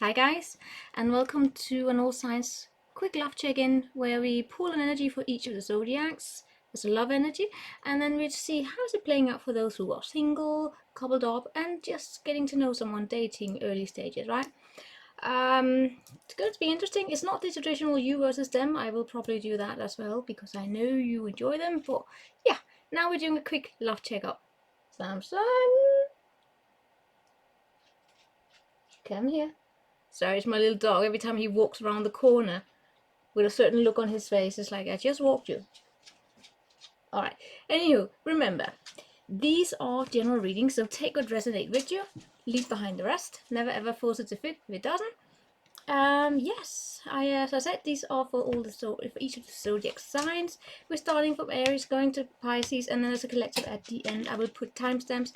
Hi guys, and welcome to an all signs quick love check-in where we pull an energy for each of the zodiacs as a love energy, and then we see how's it playing out for those who are single, coupled up, and just getting to know someone, dating, early stages, right? It's going to be interesting. It's not the traditional you versus them. I will probably do that as well because I know you enjoy them. But yeah, now we're doing a quick love checkup. Samson, come here. Sorry, it's my little dog. Every time he walks around the corner with a certain look on his face, it's like, I just walked you. Alright, anywho, remember, these are general readings, so take what resonates with you, leave behind the rest, never ever force it to fit if it doesn't. Yes, as I said, these are for all the for each of the zodiac signs. We're starting from Aries, going to Pisces, and then as a collective at the end. I will put timestamps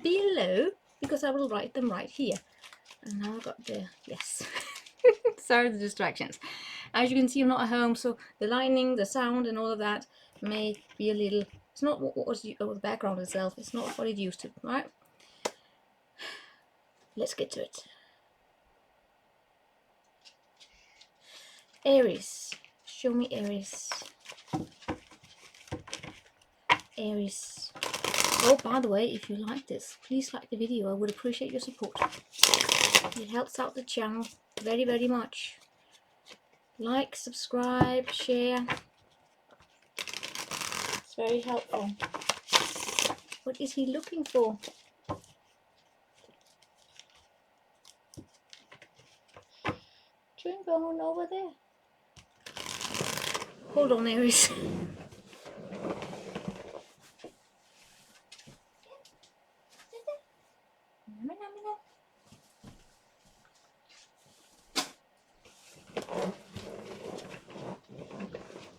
below because I will write them right here. And now I've got the yes. Sorry, the distractions. As you can see, I'm not at home, so the lighting, the sound, and all of that may be a little. It's not what was the background itself. It's not what it used to, right? Let's get to it. Aries, show me Aries. Aries. Oh, by the way, if you like this, please like the video. I would appreciate your support. It helps out the channel very, very much. Like, subscribe, share. It's very helpful. What is he looking for? Drink on over there. Hold on, Aries.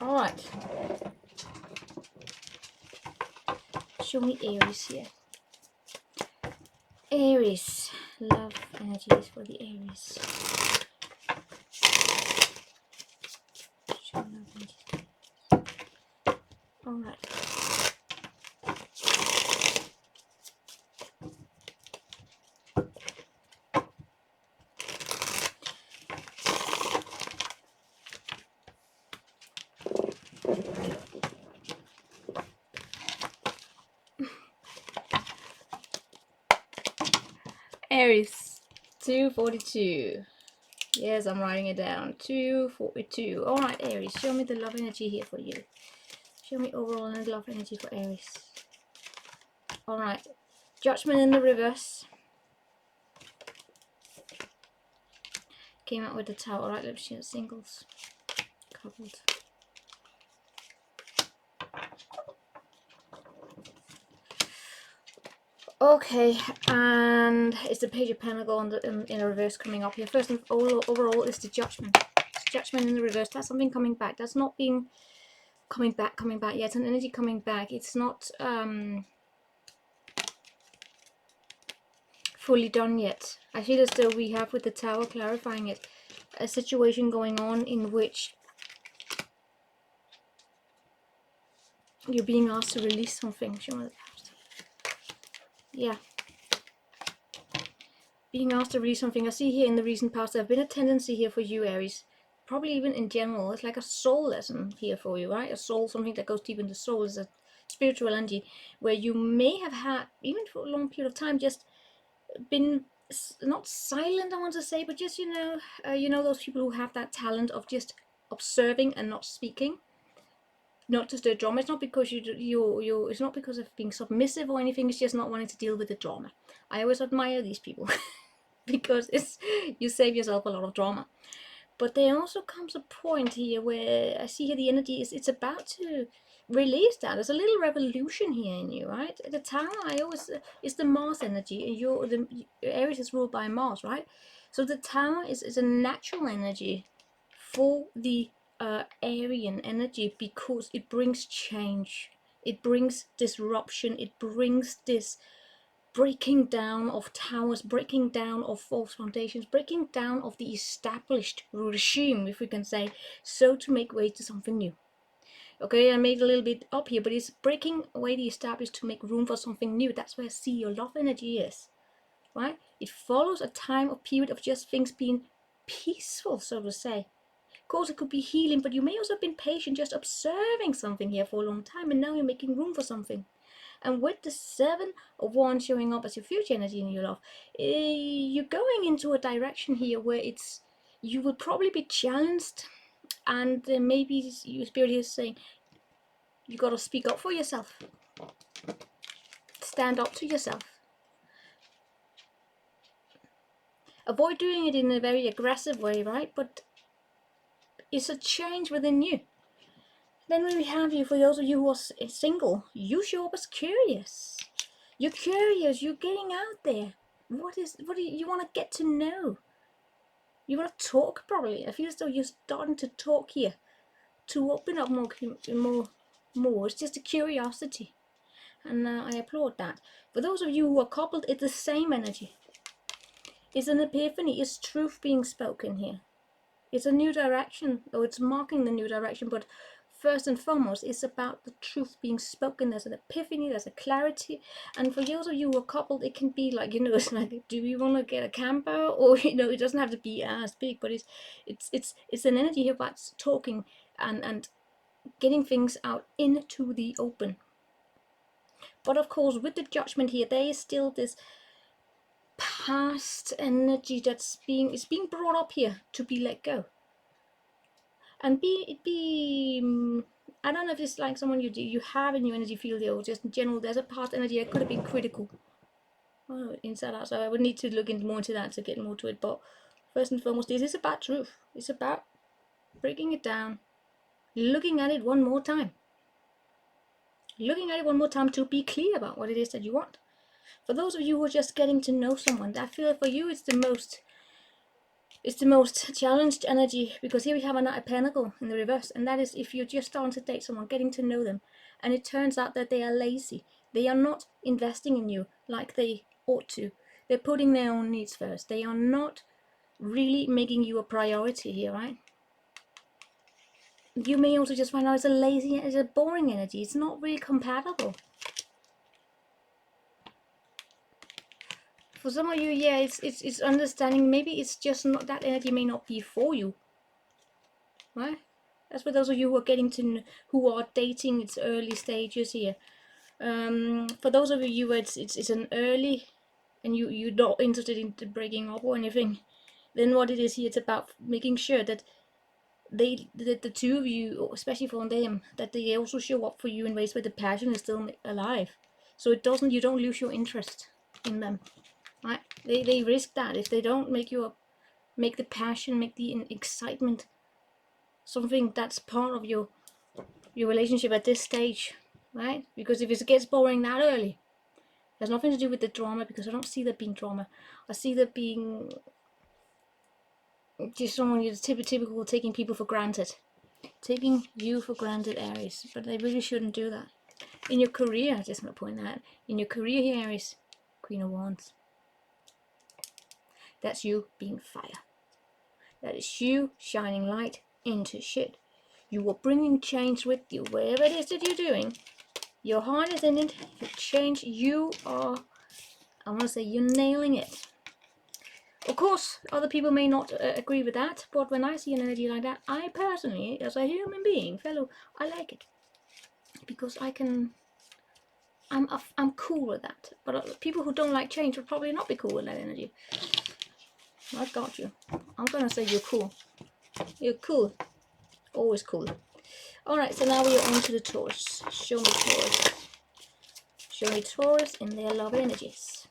Alright. Show me Aries here. Aries. Love energies for the Aries. Show love energies. Alright. Aries, 242. Yes, I'm writing it down. 242. Alright, Aries, show me the love energy here for you. Show me overall love energy for Aries. Alright, Judgment in the reverse. Came out with the Tower. Alright, let's see singles. Coupled. Okay, and it's the Page of Pentacles in a reverse coming up here. First and overall is the Judgment. It's Judgment in the reverse. That's something coming back. That's not being coming back. Yeah, it's an energy coming back. It's not fully done yet. I feel as though we have with the Tower clarifying it, a situation going on in which you're being asked to release something. Show me the past. Yeah. Being asked to release something. I see here in the recent past, there's been a tendency here for you, Aries, probably even in general, it's like a soul lesson here for you, right? A soul, something that goes deep into the soul, is a spiritual energy where you may have had, even for a long period of time, just been not silent, I want to say, but just, you know those people who have that talent of just observing and not speaking. Not to stir drama. It's not because it's not because of being submissive or anything. It's just not wanting to deal with the drama. I always admire these people because you save yourself a lot of drama. But there also comes a point here where I see here the energy it's about to release that. There's a little revolution here in you, right? The Tower, it's the Mars energy, and the Aries is ruled by Mars, right? So the Tower is a natural energy for the Aryan energy because it brings change, it brings disruption, it brings this breaking down of towers, breaking down of false foundations, breaking down of the established regime, if we can say so, to make way to something new. Okay, I made a little bit up here, but it's breaking away the established to make room for something new. That's where I see your love energy is. right? It follows a time or period of just things being peaceful, so to say. Of course, it could be healing, but you may also have been patient, just observing something here for a long time, and now you're making room for something. And with the 7 of Wands showing up as your future energy in your love, you're going into a direction here where you will probably be challenged, and maybe your spirit is saying you got to speak up for yourself, stand up to yourself. Avoid doing it in a very aggressive way, right? But it's a change within you. Then we have you, for those of you who are single, you show up as curious. You're curious, you're getting out there. What do you want to get to know? You want to talk, probably. I feel as though you're starting to talk here, to open up more. It's just a curiosity, and I applaud that. For those of you who are coupled, it's the same energy. It's an epiphany. It's truth being spoken here. It's a new direction, or it's marking the new direction, but first and foremost, it's about the truth being spoken. There's an epiphany, there's a clarity, and for those of you who are coupled, it can be like, it's like, do we want to get a camper? Or, it doesn't have to be as big, but it's an energy here about talking and getting things out into the open. But of course, with the Judgment here, there is still this past energy that's being brought up here to be let go. And I don't know if it's like someone you have in your energy field here, or just in general, there's a past energy that could have been critical. Inside out, so I would need to look more into that to get more to it. But first and foremost, this is about truth. It's about breaking it down, looking at it one more time. Looking at it one more time to be clear about what it is that you want. For those of you who are just getting to know someone, I feel for you it's the most challenged energy, because here we have a Knight of Pentacles in the reverse, and that is if you're just starting to date someone, getting to know them, and it turns out that they are lazy. They are not investing in you like they ought to. They're putting their own needs first. They are not really making you a priority here, right? You may also just find out it's a boring energy. It's not really compatible. For some of you, yeah, it's understanding. Maybe it's just not, that energy may not be for you, right? That's for those of you who are dating its early stages here. For those of you where it's an early, and you're not interested in breaking up or anything, then what it is here, it's about making sure that the two of you, especially for them, that they also show up for you in ways where the passion is still alive, so you don't lose your interest in them, right? They risk that if they don't make the passion, make the excitement something that's part of your relationship at this stage, right? Because if it gets boring that early, it has nothing to do with the drama, because I don't see there being drama. I see there being just someone who's typical taking people for granted. Taking you for granted, Aries. But they really shouldn't do that. In your career, I just want to point that out. In your career here, Aries, Queen of Wands. That's you being fire. That is you shining light into shit. You are bringing change with you. Whatever it is that you're doing, your heart is in it. You change. You are, I want to say, you're nailing it. Of course, other people may not agree with that, but when I see an energy like that, I personally, as a human being, I like it. Because I'm cool with that. But people who don't like change would probably not be cool with that energy. I got you. I'm gonna say you're cool. You're cool. Always cool. Alright, so now we are on to the Taurus. Show me Taurus. Show me Taurus in their love energies.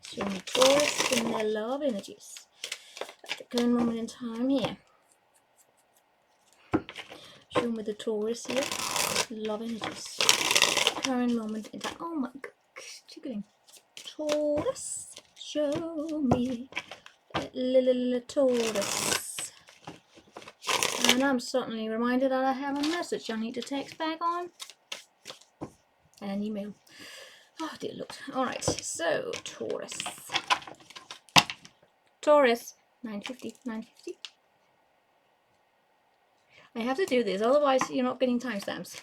Show me Taurus in their love energies. At the current moment in time here. Show me the Taurus here. Love energies. Current moment in time. Oh my god. Tickling. Taurus. Show me. Taurus. And I'm suddenly reminded that I have a message I need to text back on. And email. Oh dear Lord. Alright, so Taurus. Taurus. 950. 950. I have to do this, otherwise you're not getting timestamps.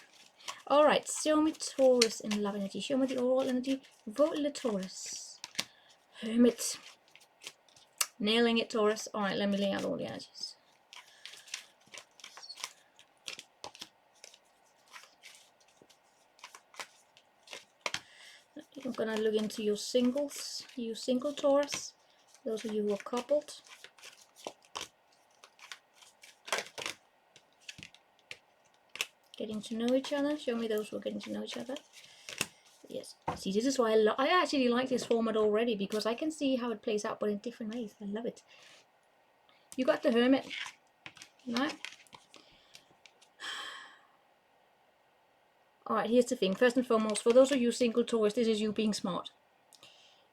All right, show me Taurus in love energy. Show me the overall energy. Vote the Taurus. Hermit. Nailing it, Taurus. All right, let me lay out all the energies. I'm gonna look into your singles. You single Taurus. Those of you who are coupled. Getting to know each other. Show me those who are getting to know each other. Yes. See, this is why I actually like this format already, because I can see how it plays out, but in different ways. I love it. You got the Hermit, right? Alright, here's the thing. First and foremost, for those of you single Taurus, this is you being smart.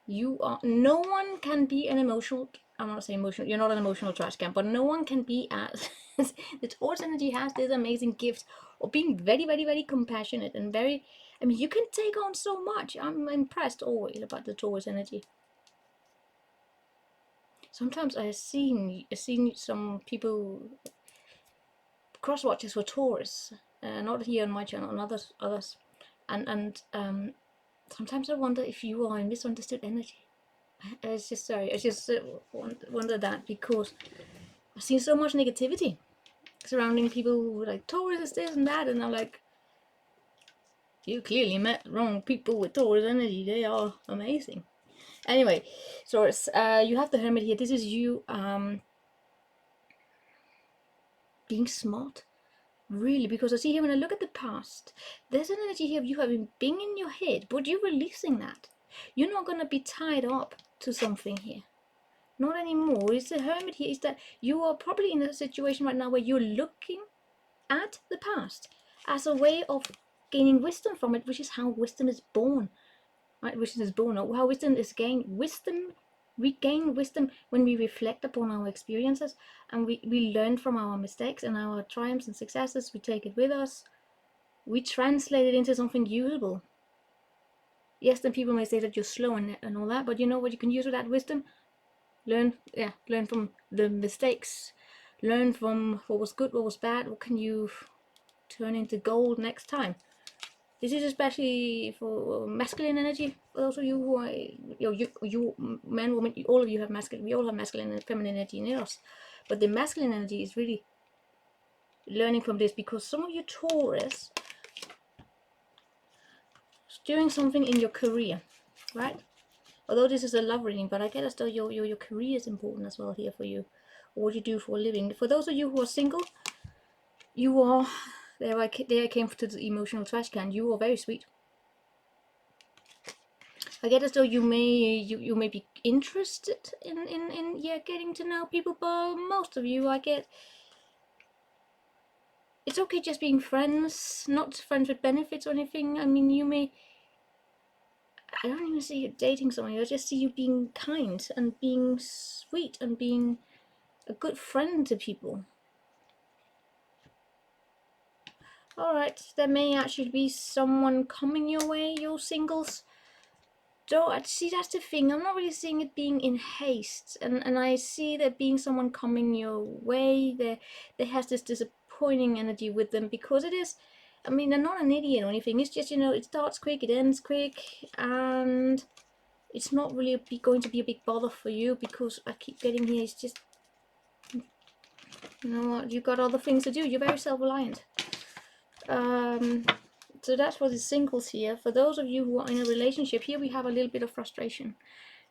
You are, no one can be an emotional, I'm not saying emotional, you're not an emotional trash can, but no one can be as, the Taurus energy has this amazing gift of being very, very, very compassionate and very, I mean, you can take on so much. I'm impressed always about the Taurus energy. Sometimes I've seen some people, cross watches for Taurus, not here on my channel, on others, and sometimes I wonder if you are in misunderstood energy. It's just sorry, I just wonder that, because I've seen so much negativity surrounding people who are like, Taurus is this and that, and I'm like, you clearly met the wrong people with Taurus energy. They are amazing. Anyway, Taurus, you have the Hermit here. This is you being smart, really, because I see here when I look at the past, there's an energy here of you having been in your head, but you're releasing that. You're not going to be tied up to something here. Not anymore. It's the Hermit here. Is that you are probably in a situation right now where you're looking at the past as a way of gaining wisdom from it, which is how wisdom is born. Right? Wisdom is born, or how wisdom is gained. We gain wisdom when we reflect upon our experiences, and we learn from our mistakes and our triumphs and successes. We take it with us. We translate it into something usable. Yes, then people may say that you're slow and all that, but you know what you can use with that wisdom? Learn from the mistakes. Learn from what was good, what was bad. What can you turn into gold next time? This is especially for masculine energy. For those of you who are, you men, women, all of you have masculine. We all have masculine and feminine energy in us, but the masculine energy is really learning from this, because some of you Taurus is doing something in your career, right? Although this is a love reading, but I get as though your career is important as well here for you, or what you do for a living. For those of you who are single, you are, there I came to the emotional trash can. You are very sweet. I get as though you may be interested in getting to know people, but most of you, I get, it's okay just being friends, not friends with benefits or anything. I mean, you may, I don't even see you dating someone. I just see you being kind and being sweet and being a good friend to people. Alright, there may actually be someone coming your way, your singles. Don't see, that's the thing. I'm not really seeing it being in haste, and I see there being someone coming your way. There has this disappointing energy with them, because it is, I mean, they're not an idiot or anything. It's just, you know, it starts quick, it ends quick, and it's not really going to be a big bother for you, because I keep getting here. It's just, you know what, you've got other things to do. You're very self-reliant. So that's for the singles here. For those of you who are in a relationship, here we have a little bit of frustration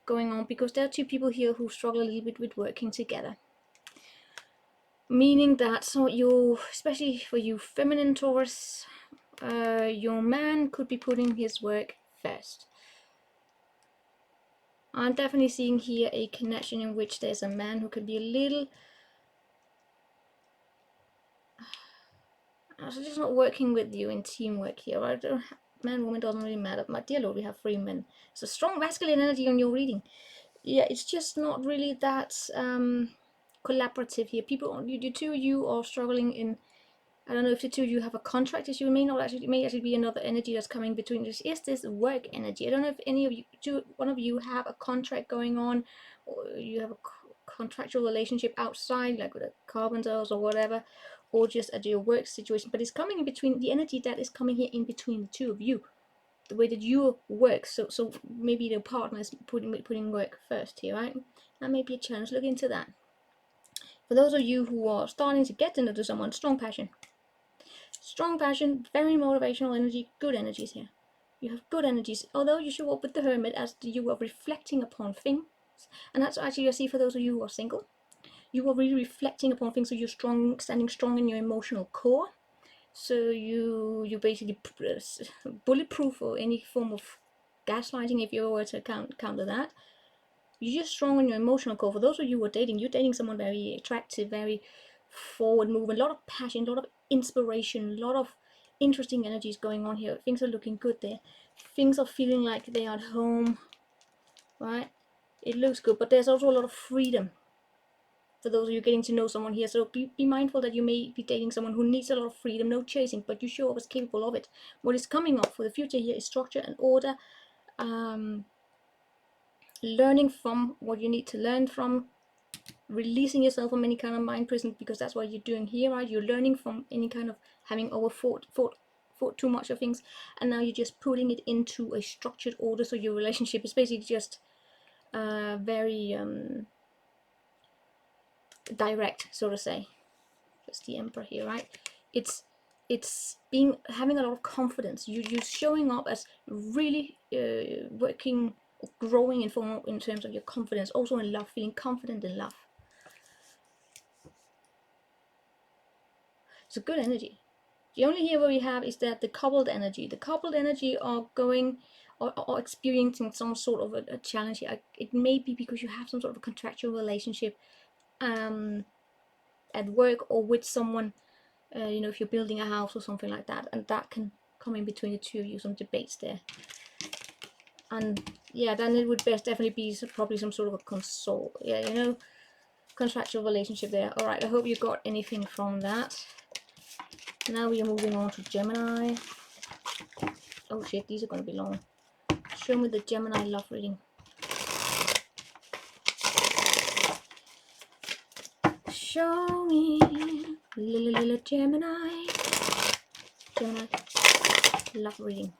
going on, because there are two people here who struggle a little bit with working together. Meaning that, so you, especially for you feminine Taurus, your man could be putting his work first. I'm definitely seeing here a connection in which there's a man who could be a little, so just not working with you in teamwork here. I don't, man, woman doesn't really matter. My dear Lord, we have 3 men. It's a strong masculine energy on your reading. Yeah, it's just not really that collaborative here. People, you two of you are struggling in, I don't know if the two of you have a contract issue. It may not actually, it may actually be another energy that's coming between this. Is this work energy? I don't know if any of you, one of you have a contract going on, or you have a contractual relationship outside, like with the carpenters or whatever, or just at your work situation, but it's coming in between, the energy that is coming here in between the two of you, the way that you work. So maybe the partner is putting work first here, right? That may be a challenge. Look into that. For those of you who are starting to get into someone, strong passion, very motivational energy, good energies here. You have good energies, although you show up with the Hermit as you are reflecting upon things, and that's actually I see for those of you who are single. You are really reflecting upon things, so you're strong, standing strong in your emotional core. So you basically bulletproof for any form of gaslighting, if you were to counter that. You're just strong in your emotional core. For those of you who are dating, you're dating someone very attractive, very forward moving, a lot of passion, a lot of inspiration, a lot of interesting energies going on here. Things are looking good there. Things are feeling like they are at home, right? It looks good, but there's also a lot of freedom for those of you getting to know someone here. So be mindful that you may be dating someone who needs a lot of freedom, no chasing, but you show up as capable of it. What is coming up for the future here is structure and order, learning from what you need to learn from, releasing yourself from any kind of mind prison, because that's what you're doing here, right? You're learning from any kind of having thought too much of things, and now you're just putting it into a structured order. So your relationship is basically just very direct, so to say. Just the Emperor here, right? It's having a lot of confidence. You're showing up as really working, growing in terms of your confidence, also in love, feeling confident in love. It's a good energy. The only here where we have is that the coupled energy. The coupled energy are going or experiencing some sort of a challenge here. It may be because you have some sort of a contractual relationship at work or with someone, you know, if you're building a house or something like that, and that can come in between the two of you, some debates there. And yeah, then it would definitely be probably some sort of a you know, contractual relationship there. All right, I hope you got anything from that. Now we are moving on to Gemini. Oh shit, these are going to be long. Show me the Gemini love reading. Show me little Gemini. Gemini love reading.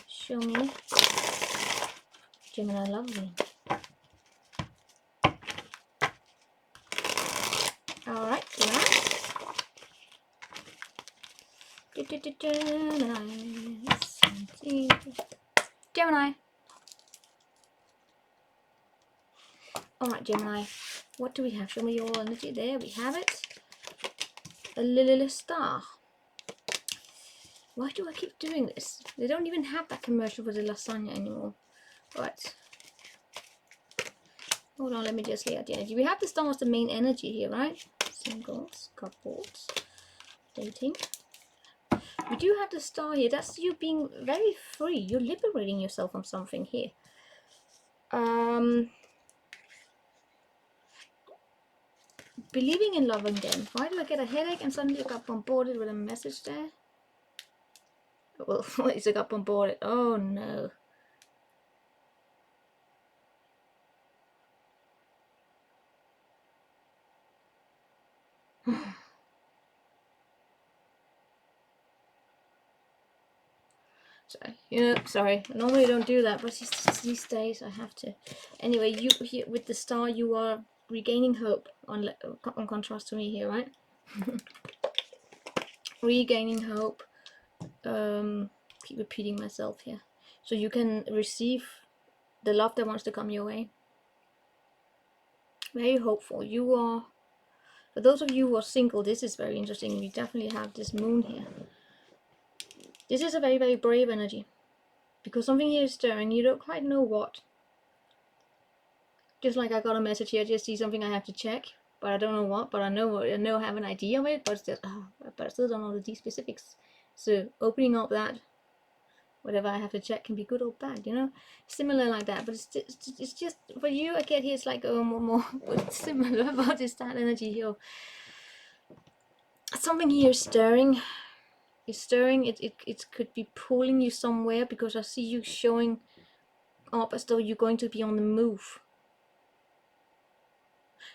Show me Gemini love reading. Alright, Gemini. Alright, Gemini. What do we have? Show me your energy. There we have it. A little star. Why do I keep doing this? They don't even have that commercial for the lasagna anymore. Right. Hold on, let me just lay out the energy. We have the star as the main energy here, right? Singles, couples, dating. We do have the star here. That's you being very free. You're liberating yourself from something here. Believing in love again. Why do I get a headache and suddenly I got bombarded with a message there? Well, what is I got bombarded? Oh no. Sorry, you know, sorry. Normally I don't do that, but these days I have to. Anyway, you here with the star, you are regaining hope. On contrast to me here, right? Regaining hope. Keep repeating myself here, so you can receive the love that wants to come your way. Very hopeful. You are. For those of you who are single, this is very interesting. We definitely have this moon here. This is a very, very brave energy, because something here is stirring. You don't quite know what. Just like I got a message here, just see something I have to check, but I don't know what. But I know I have an idea of it, but it's just, but I still don't know the specifics. So opening up that, whatever I have to check can be good or bad, you know, similar like that. But it's just for you. I get here, it's like more similar, but it's that energy here. Something here is stirring. It's stirring. It could be pulling you somewhere, because I see you showing up as though you're going to be on the move.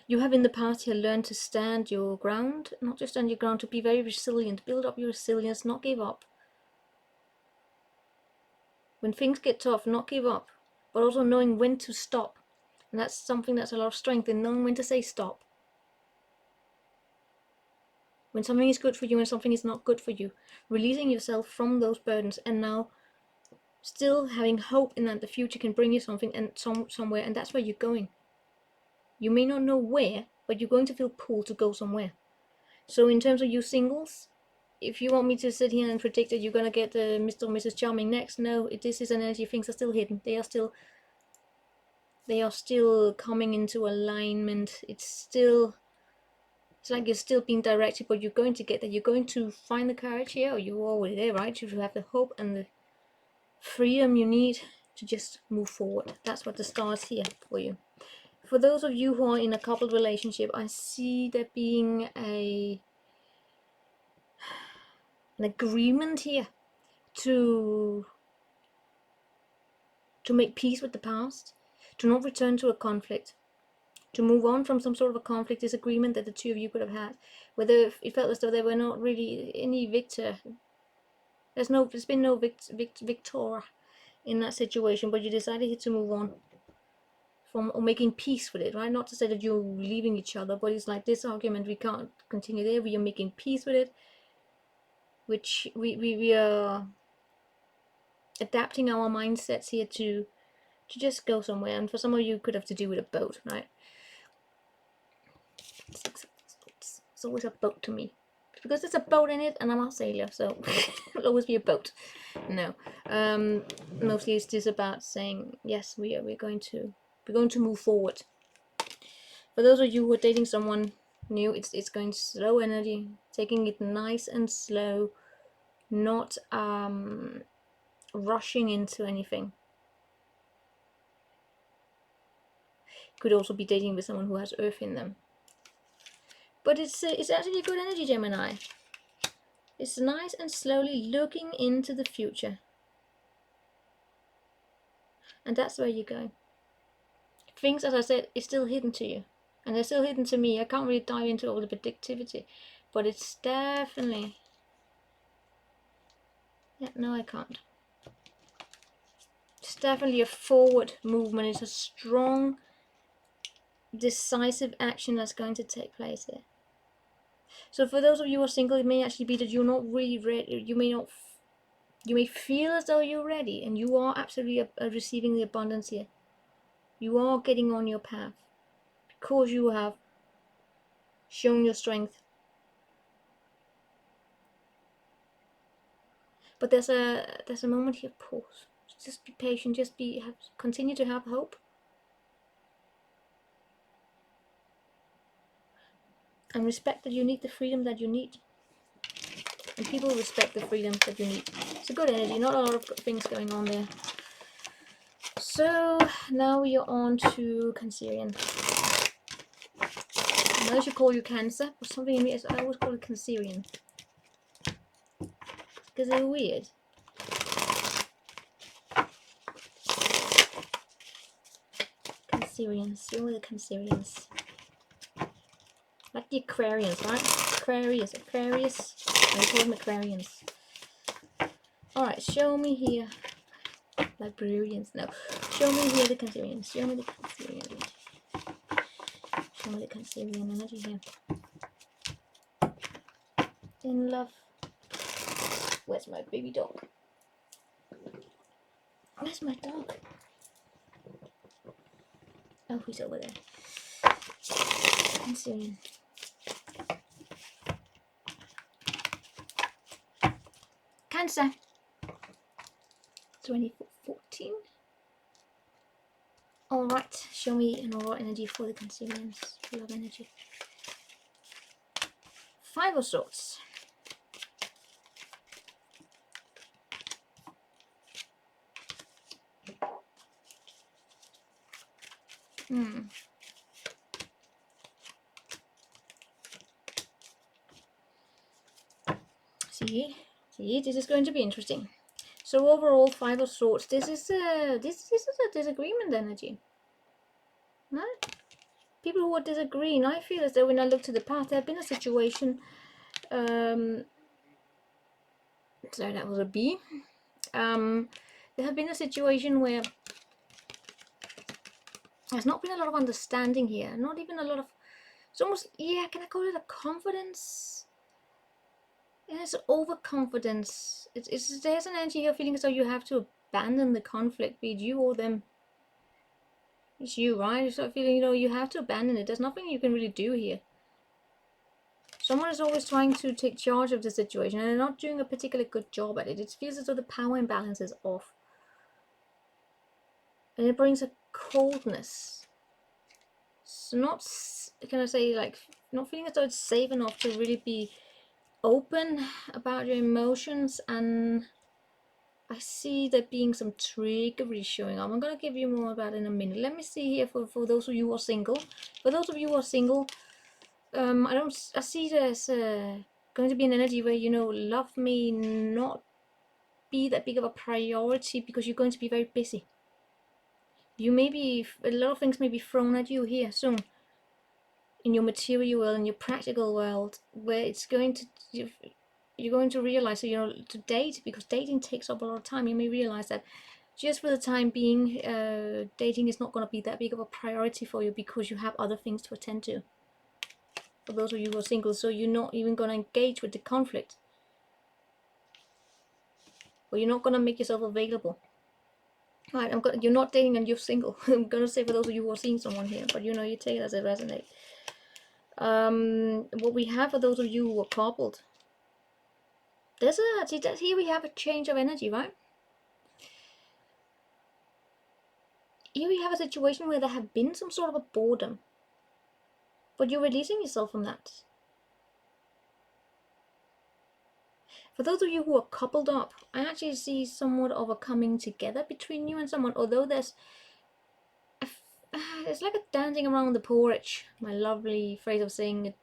You have in the past here learned to stand your ground, not just stand your ground, to be very resilient, build up your resilience, not give up. When things get tough, not give up, but also knowing when to stop. And that's something that's a lot of strength in knowing when to say stop. When something is good for you and something is not good for you. Releasing yourself from those burdens and now still having hope in that the future can bring you something and somewhere, and that's where you're going. You may not know where, but you're going to feel pulled to go somewhere. So in terms of you singles, if you want me to sit here and predict that you're going to get Mr. or Mrs. Charming next, no, this is an energy. Things are still hidden. They are still coming into alignment. It's like you're still being directed, but you're going to get there. You're going to find the courage here, or you're already there, right? You have the hope and the freedom you need to just move forward. That's what the stars here for you. For those of you who are in a coupled relationship, I see there being an agreement here to make peace with the past, to not return to a conflict, to move on from some sort of a conflict, disagreement that the two of you could have had, whether it felt as though there were not really any victor. There's been no victor in that situation, but you decided to move on from, or making peace with it, right? Not to say that you're leaving each other, but it's like this argument, we can't continue there. We are making peace with it, which we are adapting our mindsets here to just go somewhere. And for some of you, could have to do with a boat, right? It's always a boat to me, because there's a boat in it and I'm a sailor, so it'll always be a boat. No, mostly it's just about saying yes, we're going to move forward. For those of you who are dating someone new, it's going slow energy, taking it nice and slow, not rushing into anything. Could also be dating with someone who has earth in them. But it's actually a good energy, Gemini. It's nice and slowly looking into the future. And that's where you're going. Things, as I said, is still hidden to you. And they're still hidden to me. I can't really dive into all the predictivity. But it's definitely... Yeah, no, I can't. It's definitely a forward movement. It's a strong, decisive action that's going to take place here. So for those of you who are single, it may actually be that you're not really ready. You may feel as though you're ready, and you are absolutely receiving the abundance here. You are getting on your path because you have shown your strength. But there's a moment here. Pause. Just be patient. Just continue to have hope. And respect that you need the freedom that you need. And people respect the freedom that you need. It's a good energy, not a lot of things going on there. So now we are on to Cancerian. I know I should call you Cancer, but something in me is I always call it Cancerian. Because they're weird. Cancerians, you're the Cancerians. Like the Aquarians, right? Aquarius. I call them Aquarians. Alright, show me here. Librarians, no. Show me here the Cancerians. Show me the Cancerian. Show me the Cancerian energy here. In love. Where's my baby dog? Where's my dog? Oh, he's over there. Cancerian. Cancer. 2014. Alright, show me an aura energy for the Cancerians. Love energy. 5 of Swords. See, this is going to be interesting. So overall, 5 of Swords. This is a disagreement energy, right? people who are disagreeing, I feel as though when I look to the past, there have been a situation, sorry, that was a B. There have been a situation where there's not been a lot of understanding here, not even a lot of, it's almost, yeah, can I call it a confidence? Yeah, it's overconfidence. There's an energy here feeling as though you have to abandon the conflict, be it you or them. It's you, right? You start feeling, you have to abandon it. There's nothing you can really do here. Someone is always trying to take charge of the situation, and they're not doing a particularly good job at it. It feels as though the power imbalance is off. And it brings a coldness. It's not, can I say, like, not feeling as though it's safe enough to really be open about your emotions, and I see there being some trickery showing up. I'm going to give you more about it in a minute. Let me see here for those of you who are single. For those of you who are single, I see there's going to be an energy where, love may not be that big of a priority because you're going to be very busy. You may be, a lot of things may be thrown at you here soon in your material world, in your practical world, where it's going to, you're going to realize that, to date, because dating takes up a lot of time, you may realize that just for the time being, dating is not going to be that big of a priority for you because you have other things to attend to. For those of you who are single, so you're not even going to engage with the conflict, or you're not going to make yourself available. Right, you're not dating and you're single. I'm going to say for those of you who are seeing someone here, but you take it as it resonates. What we have for those of you who are coupled, here we have a change of energy, right? Here we have a situation where there have been some sort of a boredom, but you're releasing yourself from that. For those of you who are coupled up, I actually see somewhat of a coming together between you and someone, although it's like a dancing around the porch, my lovely phrase of saying it,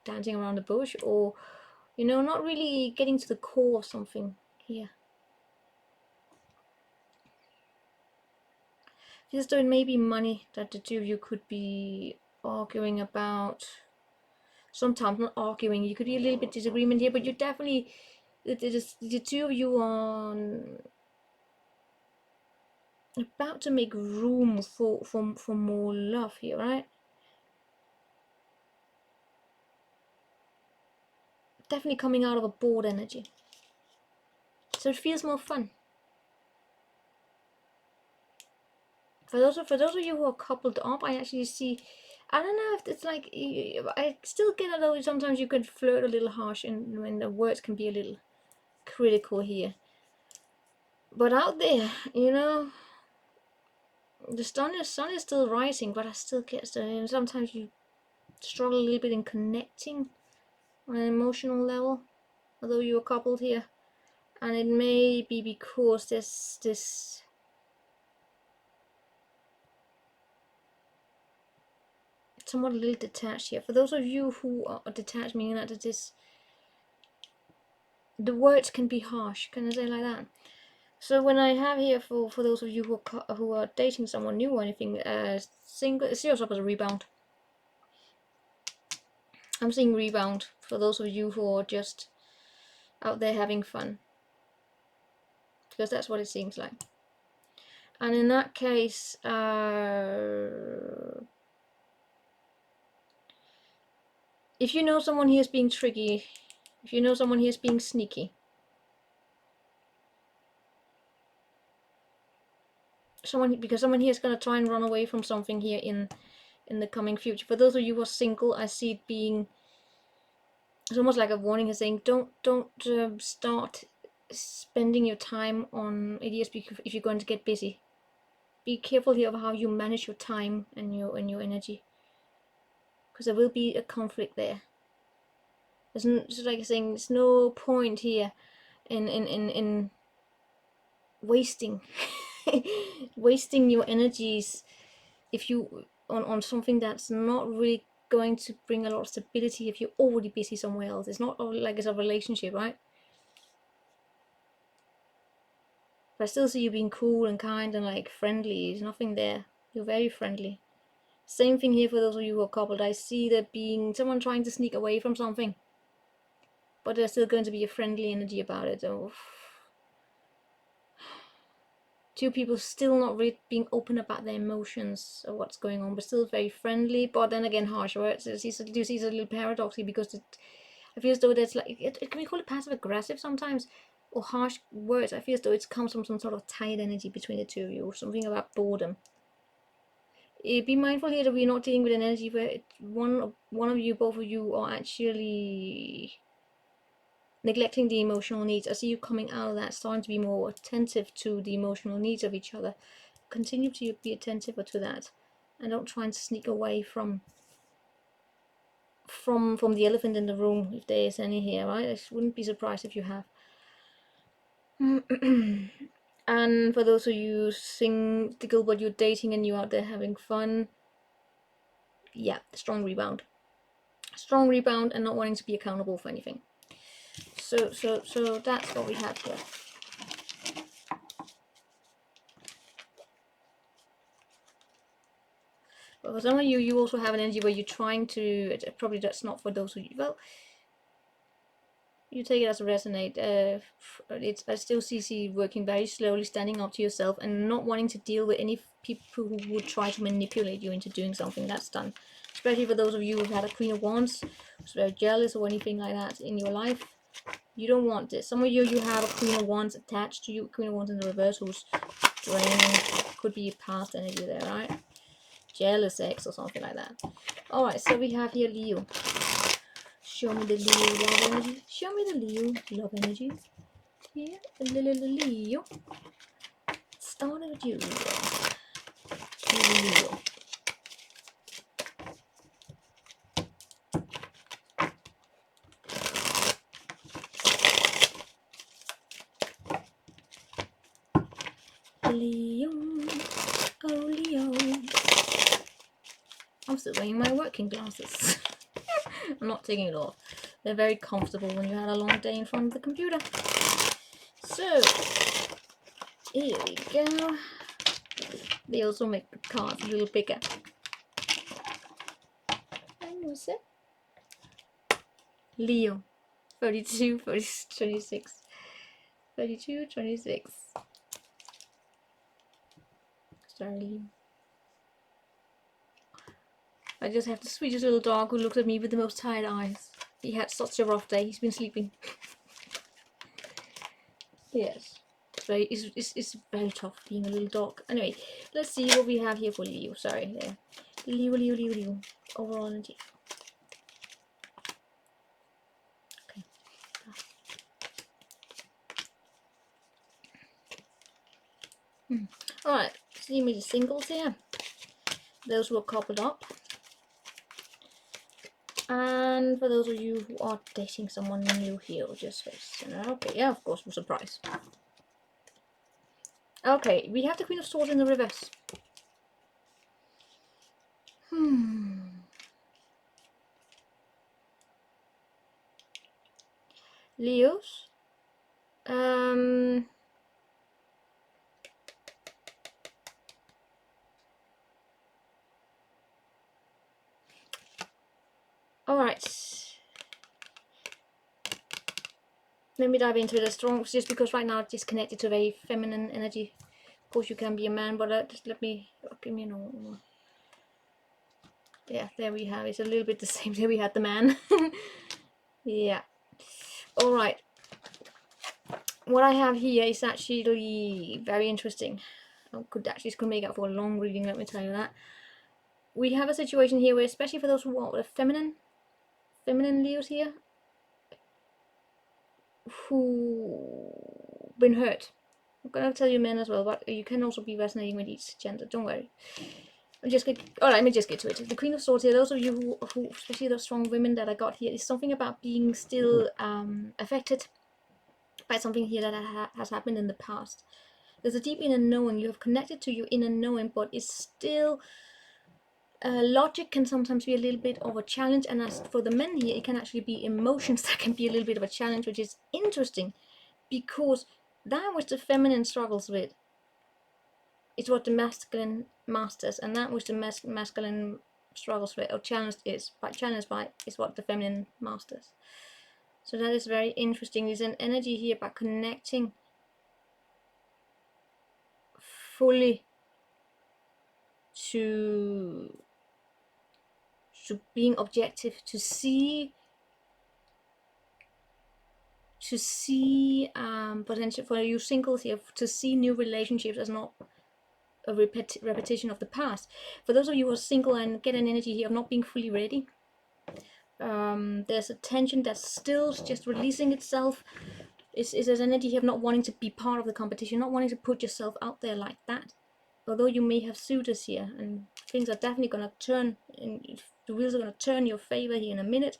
dancing around the bush, or not really getting to the core of something here. Just though it may be money that the two of you could be arguing about. Sometimes not arguing, you could be a little bit disagreement here, but you definitely, the two of you are about to make room for more love here, right? Definitely coming out of a bored energy, so it feels more fun. For those of you who are coupled up, I actually see, I don't know if it's like, I still get it though, sometimes you can flirt a little harsh and when the words can be a little critical here. But out there, the sun is still rising, but I still get, sometimes you struggle a little bit in connecting on an emotional level, although you are coupled here. And it may be because there's this somewhat a little detached here. For those of you who are detached, meaning that the words can be harsh, can I say like that? So when I have here for those of you who are dating someone new or anything, single, it shows up as a rebound. I'm seeing rebound for those of you who are just out there having fun, because that's what it seems like. And in that case, if you know someone here is being tricky, if you know someone here is being sneaky, because someone here is going to try and run away from something here in the coming future. For those of you who are single, I see it being, it's almost like a warning, is saying don't start spending your time on ideas if you're going to get busy. Be careful here of how you manage your time and your energy, because there will be a conflict there. It's like saying there's no point here in wasting wasting your energies if you on something that's not really going to bring a lot of stability if you're already busy somewhere else. It's not like it's a relationship, right? But I still see you being cool and kind and like friendly. There's nothing there. You're very friendly. Same thing here for those of you who are coupled. I see there being someone trying to sneak away from something, but there's still going to be a friendly energy about it. Oh. Two people still not really being open about their emotions or what's going on, but still very friendly, but then again harsh words. Do you see it's a little paradox here, because I feel as though that's like, can we call it passive aggressive sometimes, or harsh words? I feel as though it comes from some sort of tight energy between the two of you, or something about boredom. Be mindful here that we're not dealing with an energy where one of you, both of you, are actually neglecting the emotional needs. I see you coming out of that, starting to be more attentive to the emotional needs of each other. Continue to be attentive to that, and don't try and sneak away from the elephant in the room, if there is any here, right? I wouldn't be surprised if you have. And for those of you single but you're dating and you're out there having fun, yeah, strong rebound and not wanting to be accountable for anything. So that's what we have here. But for some of you, you also have an energy where you're trying to, probably that's not for those of you, well, you take it as a resonate. I still see working very slowly, standing up to yourself, and not wanting to deal with any people who would try to manipulate you into doing something. That's done. Especially for those of you who've had a Queen of Wands, who's very jealous or anything like that in your life. You don't want this. Some of you have a Queen of Wands attached to you, Queen of Wands in the reverse, who's draining. Could be past energy there, right? Jealous ex or something like that. Alright, so we have here Leo. Show me the Leo love energy. Show me the Leo love energy. Here, Leo. Starting with you, Leo. Leo, oh Leo. I'm still wearing my working glasses. I'm not taking it off. They're very comfortable when you had a long day in front of the computer. So, here we go. They also make the cards a little bigger. And what's it? Leo, 32, 26. 32, 26. Sorry, Leo. I just have the sweetest little dog who looks at me with the most tired eyes. He had such a rough day. He's been sleeping. Yes. It's very tough being a little dog. Anyway, let's see what we have here for Leo. Sorry, there. Leo. Overall energy. Okay. Alright, see me the singles here. Those who are coupled up. And for those of you who are dating someone new here, just face. Okay, yeah, of course, we're surprised. Okay, we have the Queen of Swords in the reverse. Leos. Alright. Let me dive into the strong, just because right now it's disconnected to very feminine energy. Of course, you can be a man, but just let me, give me a normal. Yeah, there we have it. It's a little bit the same. There we had the man. Yeah. Alright. What I have here is actually very interesting. I could make out for a long reading, let me tell you that. We have a situation here where, especially for those who are feminine Leos here, who been hurt. I'm gonna tell you men as well, but you can also be resonating with each gender. Don't worry. Alright, let me just get to it. The Queen of Swords here, those of you who especially those strong women that I got here, is something about being still affected by something here that has happened in the past. There's a deep inner knowing. You have connected to your inner knowing, but it's still logic can sometimes be a little bit of a challenge, and as for the men here, it can actually be emotions that can be a little bit of a challenge, which is interesting, because that which the feminine struggles with, It's what the masculine masters, and that which the masculine struggles with or challenged is what the feminine masters. So that is very interesting. There's an energy here about connecting fully to being objective, to see potential for you singles here, to see new relationships as not a repetition of the past. For those of you who are single and get an energy here of not being fully ready, there's a tension that's still just releasing itself. Is there's an energy here of not wanting to be part of the competition, not wanting to put yourself out there like that. Although you may have suitors here, and things are definitely going to turn, and the wheels are going to turn your favor here in a minute.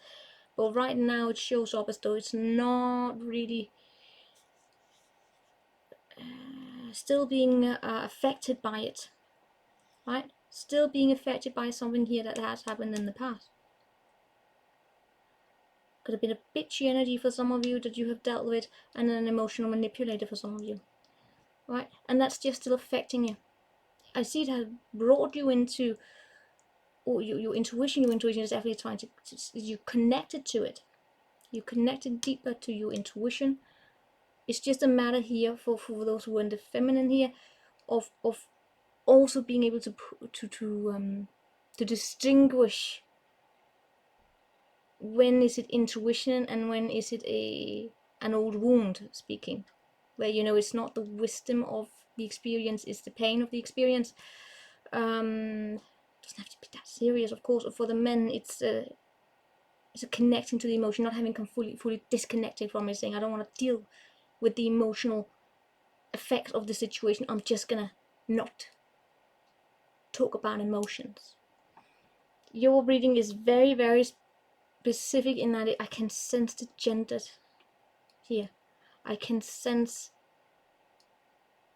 But right now it shows up as though it's not really still being affected by it, right? Still being affected by something here that has happened in the past. Could have been a bitchy energy for some of you that you have dealt with, and an emotional manipulator for some of you, right? And that's just still affecting you. I see it has brought you into, or your intuition is definitely trying to you connected to it. You connected deeper to your intuition. It's just a matter here for those who are in the feminine here of also being able to distinguish when is it intuition and when is it an old wound speaking, where you know it's not the wisdom of the experience, it's the pain of the experience. Doesn't have to be that serious, of course. For the men, it's a connecting to the emotion, not having fully disconnected from it, saying I don't want to deal with the emotional effects of the situation. I'm just gonna not talk about emotions. Your reading is very, very specific in that I can sense the gender here. I can sense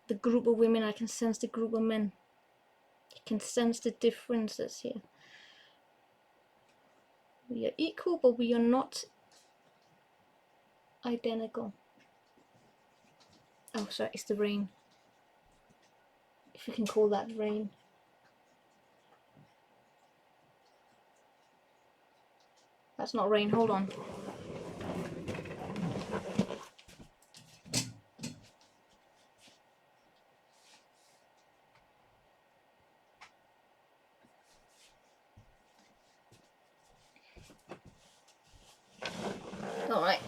the group of women. I can sense the group of men. I can sense the differences here. We are equal, but we are not identical. Oh, sorry, it's the rain. If you can call that rain. That's not rain, hold on. Alright.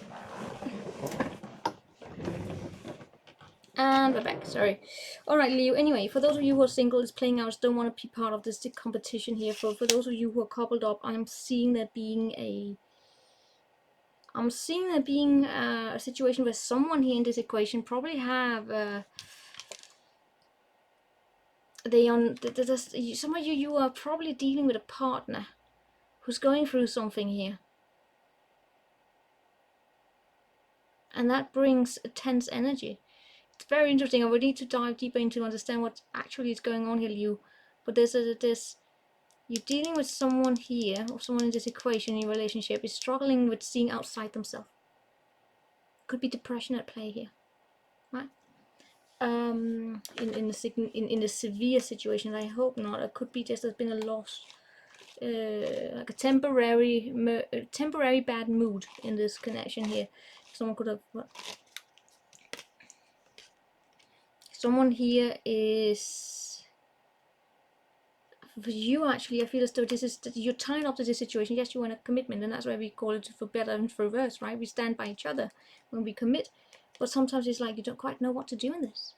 And we're back, sorry. Alright, Leo, anyway, for those of you who are single, it's playing out, don't want to be part of this competition here. For those of you who are coupled up, I'm seeing there being a situation where someone here in this equation probably have some of you are probably dealing with a partner who's going through something here, and that brings a tense energy. It's very interesting. I would need to dive deeper into understand what actually is going on here, Leo. But you're dealing with someone here, or someone in this equation in your relationship is struggling with seeing outside themselves. Could be depression at play here, right? In the severe situation, I hope not. It could be just there's been a loss, like a temporary bad mood in this connection here. Someone could have. Someone here is. For you, actually, I feel as though you're tying up to this situation. Yes, you want a commitment, and that's why we call it for better and for worse, right? We stand by each other when we commit, but sometimes it's like you don't quite know what to do in this,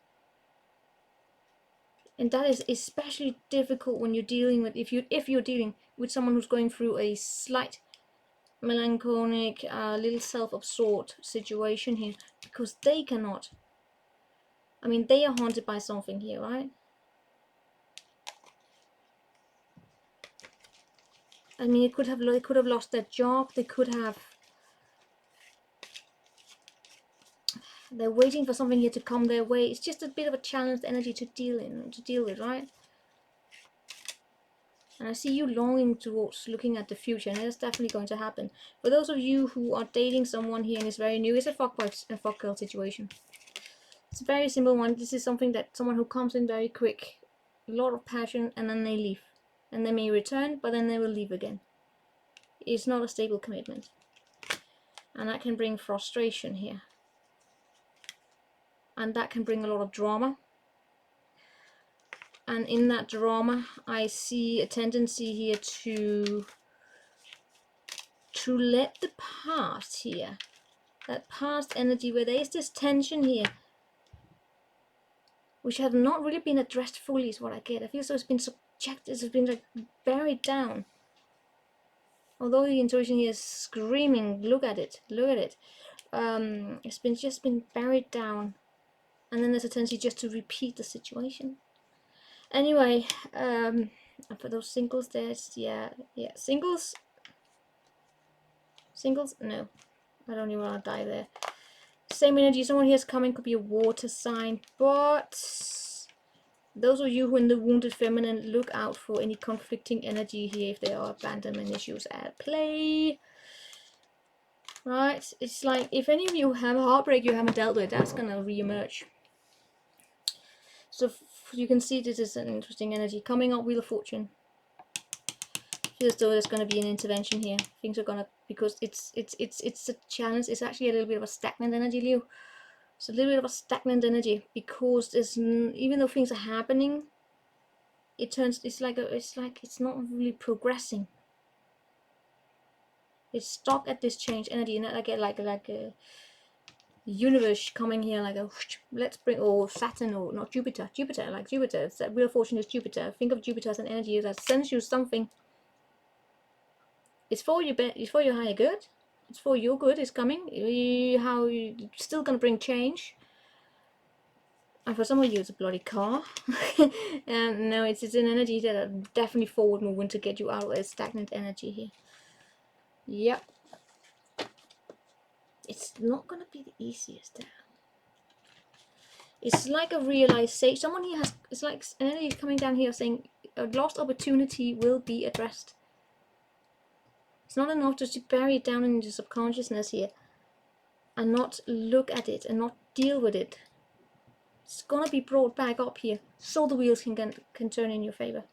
and that is especially difficult when you're dealing with if you're dealing with someone who's going through a slight melancholic, little self-absorbed situation here, because they cannot. I mean, they are haunted by something here, right? I mean, they could have lost their job. They're waiting for something here to come their way. It's just a bit of a challenged energy to deal with, right? And I see you longing towards looking at the future, and that's definitely going to happen. For those of you who are dating someone here and it's very new, it's a fuckboy and fuckgirl situation. It's a very simple one. This is something that someone who comes in very quick a lot of passion, and then they leave. And they may return, but then they will leave again. It's not a stable commitment. And that can bring frustration here. And that can bring a lot of drama. And in that drama, I see a tendency here to let the past here, that past energy where there is this tension here, which have not really been addressed fully, is what I get. I feel so it's been subjected, it's been like buried down. Although the intuition here is screaming, look at it, look at it. It's just been buried down, and then there's a tendency just to repeat the situation. Anyway, and for those singles, there's yeah, singles, no, I don't even want to die there. Same energy, someone here is coming, could be a water sign, but those of you who are in the wounded feminine, look out for any conflicting energy here if there are abandonment issues at play. Right, it's like if any of you have a heartbreak you haven't dealt with, that's gonna re-emerge. So you can see this is an interesting energy coming up. Wheel of Fortune. Feels as though there's going to be an intervention here. Things are gonna, because it's a challenge. It's actually a little bit of a stagnant energy, Leo. It's a little bit of a stagnant energy because there's even though things are happening, it's not really progressing. It's stuck at this change energy, and I get like a universe coming here, like a let's bring, or Saturn, or not Jupiter, like Jupiter. It's that Wheel of Fortune is Jupiter. Think of Jupiter as an energy that sends you something. It's for your it's for your higher good. It's for your good. It's coming. How you still gonna bring change. And for some of you, it's a bloody car. And no, it's an energy that are definitely forward moving to get you out of a stagnant energy here. Yep. It's not gonna be the easiest there. It's like a realization. Someone here has, it's like an energy coming down here saying a lost opportunity will be addressed. It's not enough just to bury it down in the subconsciousness here and not look at it and not deal with it. It's gonna be brought back up here so the wheels can turn in your favor.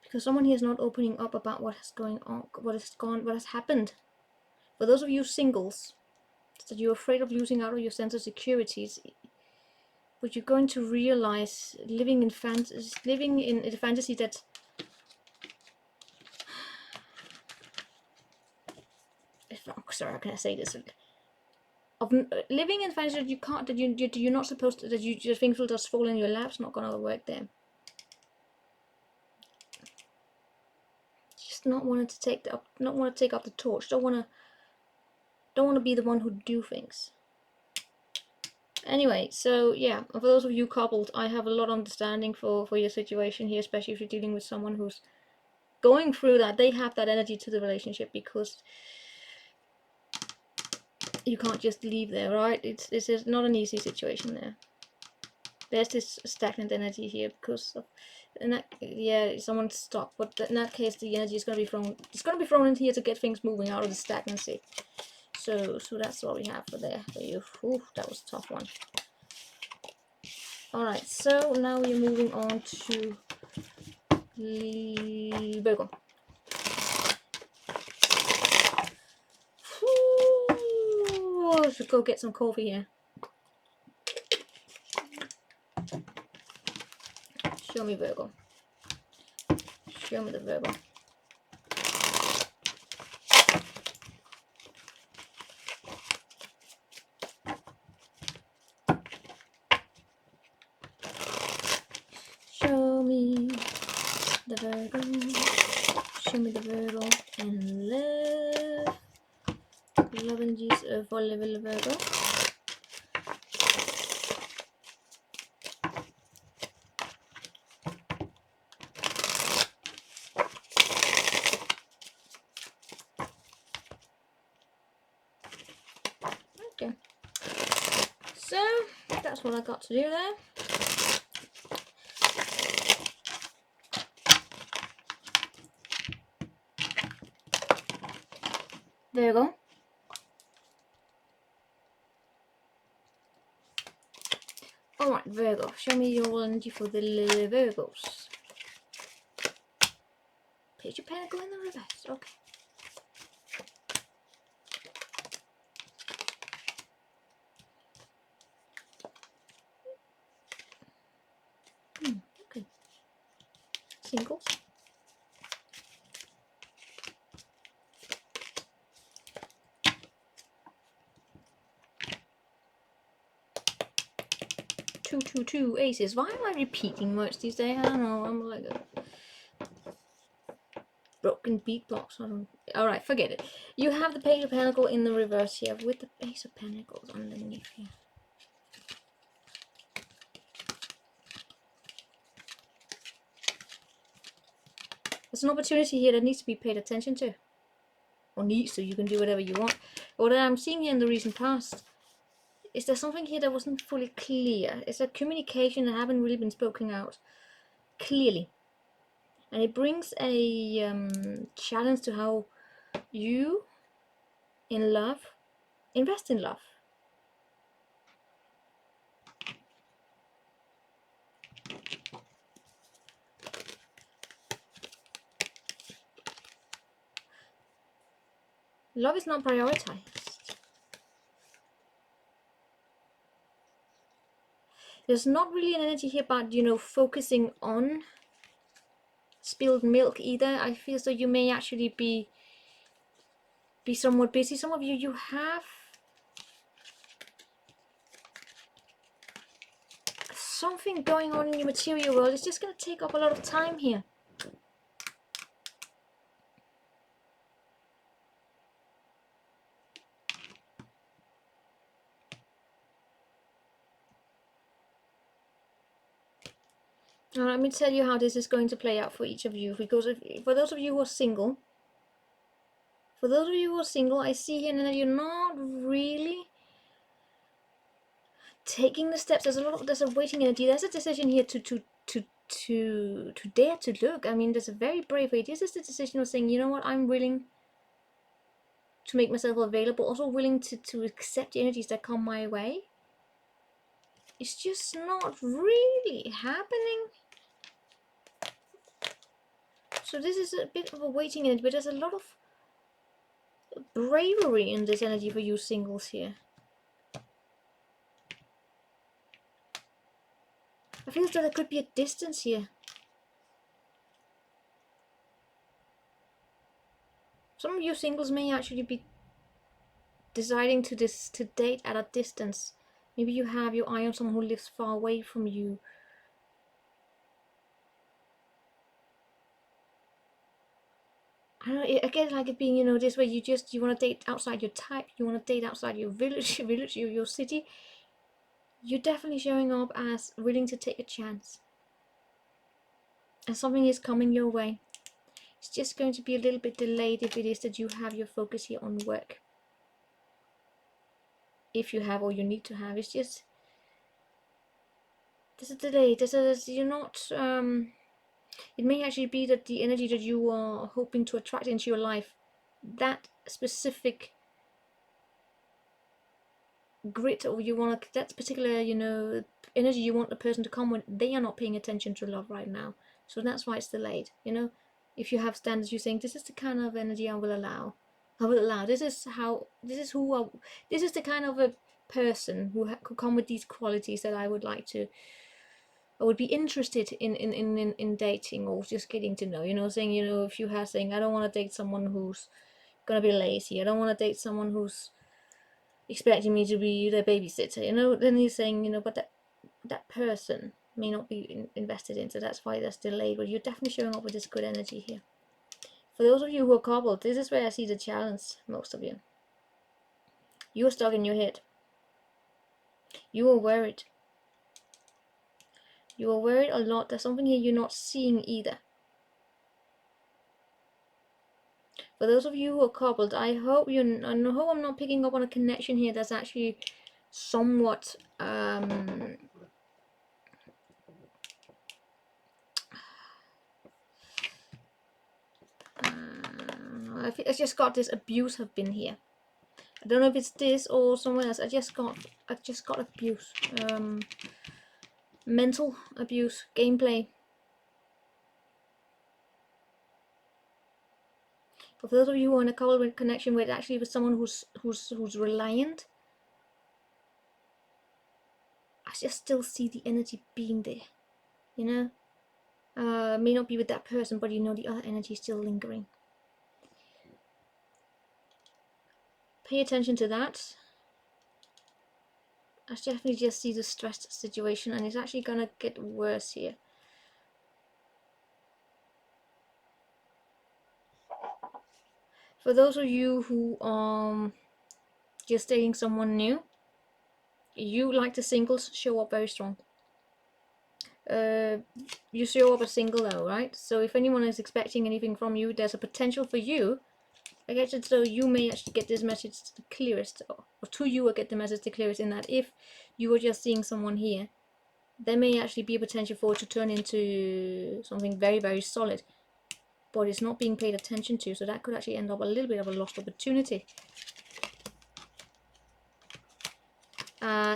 Because someone here is not opening up about what is going on, what has happened. For those of you singles, that you're afraid of losing out on your sense of securities, but you're going to realize living in a fantasy that sorry, how can I say this? Of living in fantasy that you can't, that you're not supposed to, that your things will just fall in your lap. It's not gonna work there. Just not want to take up the torch. Don't want to be the one who do things. Anyway, so yeah, for those of you coupled, I have a lot of understanding for your situation here, especially if you're dealing with someone who's going through that. They have that energy to the relationship because you can't just leave there, right? This is not an easy situation there. There's this stagnant energy here because of, and that, yeah, someone's stuck, but in that case the energy is going to be thrown, it's going to be thrown in here to get things moving out of the stagnancy. So that's what we have for you. Ooh, that was a tough one. Alright, so now we're moving on to Virgo. Ooh, should go get some coffee here. Show me Virgo. Show me the Virgo. Show me the Virgo. Show me the Virgo and love. Love and Jesus for level Virgo. Okay. So that's what I got to do there. Virgo. Alright, Virgo, show me your energy for the Virgos. Page of Pentacles in the reverse, okay. Okay. Singles. Two aces. Why am I repeating words these days? I don't know. I'm like a broken beatbox. I don't. All right, forget it. You have the Page of Pentacles in the reverse here with the Ace of Pentacles underneath here. There's an opportunity here that needs to be paid attention to, or needs to. You can do whatever you want. What I'm seeing here in the recent past is there something here that wasn't fully clear. It's a communication that haven't really been spoken out clearly, and it brings a challenge to how you in love invest in love. Love is not prioritized. There's not really an energy here about, you know, focusing on spilled milk either. I feel so you may actually be somewhat busy. Some of you have something going on in your material world. It's just going to take up a lot of time here. Now, let me tell you how this is going to play out for each of you. Because for those of you who are single, I see here that you're not really taking the steps. There's a waiting energy. There's a decision here to dare to look. I mean, there's a very brave way. This is the decision of saying, you know what, I'm willing to make myself available, also willing to accept the energies that come my way. It's just not really happening. So this is a bit of a waiting energy, but there's a lot of bravery in this energy for you singles here. I feel that there could be a distance here. Some of you singles may actually be deciding to date at a distance. Maybe you have your eye on someone who lives far away from you. I don't know, again, like it being, you know, this way you want to date outside your type, you want to date outside your village, your city. You're definitely showing up as willing to take a chance. And something is coming your way. It's just going to be a little bit delayed if it is that you have your focus here on work. If you have, or you need to have, it's just there's a delay. You're not. It may actually be that the energy that you are hoping to attract into your life, that specific grit, or you want that particular, you know, energy you want the person to come with, they are not paying attention to love right now. So that's why it's delayed. You know, if you have standards, you're saying this is the kind of energy I will allow. This is the kind of a person who could come with these qualities that I would like to. I would be interested in dating, or just getting to know. You know, saying, you know, if you have saying, I don't want to date someone who's gonna be lazy. I don't want to date someone who's expecting me to be their babysitter. You know, then he's saying, you know, but that person may not be invested in, so that's why that's delayed. But you're definitely showing up with this good energy here. For those of you who are coupled, this is where I see the challenge. Most of you, you are stuck in your head. You are worried. You are worried a lot. There's something here you're not seeing either. For those of you who are coupled, I hope I'm not picking up on a connection here that's actually somewhat I just got this abuse have been here. I don't know if it's this or somewhere else. I just got abuse. mental abuse, gameplay. For those of you who are in a couple with connection with actually with someone who's reliant, I just still see the energy being there, you know. May not be with that person, but you know the other energy is still lingering. Pay attention to that. I definitely just see the stressed situation, and it's actually gonna get worse here. For those of you who just dating someone new, you, like the singles, show up very strong. You show up as single though, right? So if anyone is expecting anything from you, there's a potential for you. I guess it's so you may actually get this message the clearest, or to you will get the message the clearest, in that if you were just seeing someone here, there may actually be a potential for it to turn into something very, very solid, but it's not being paid attention to, so that could actually end up a little bit of a lost opportunity.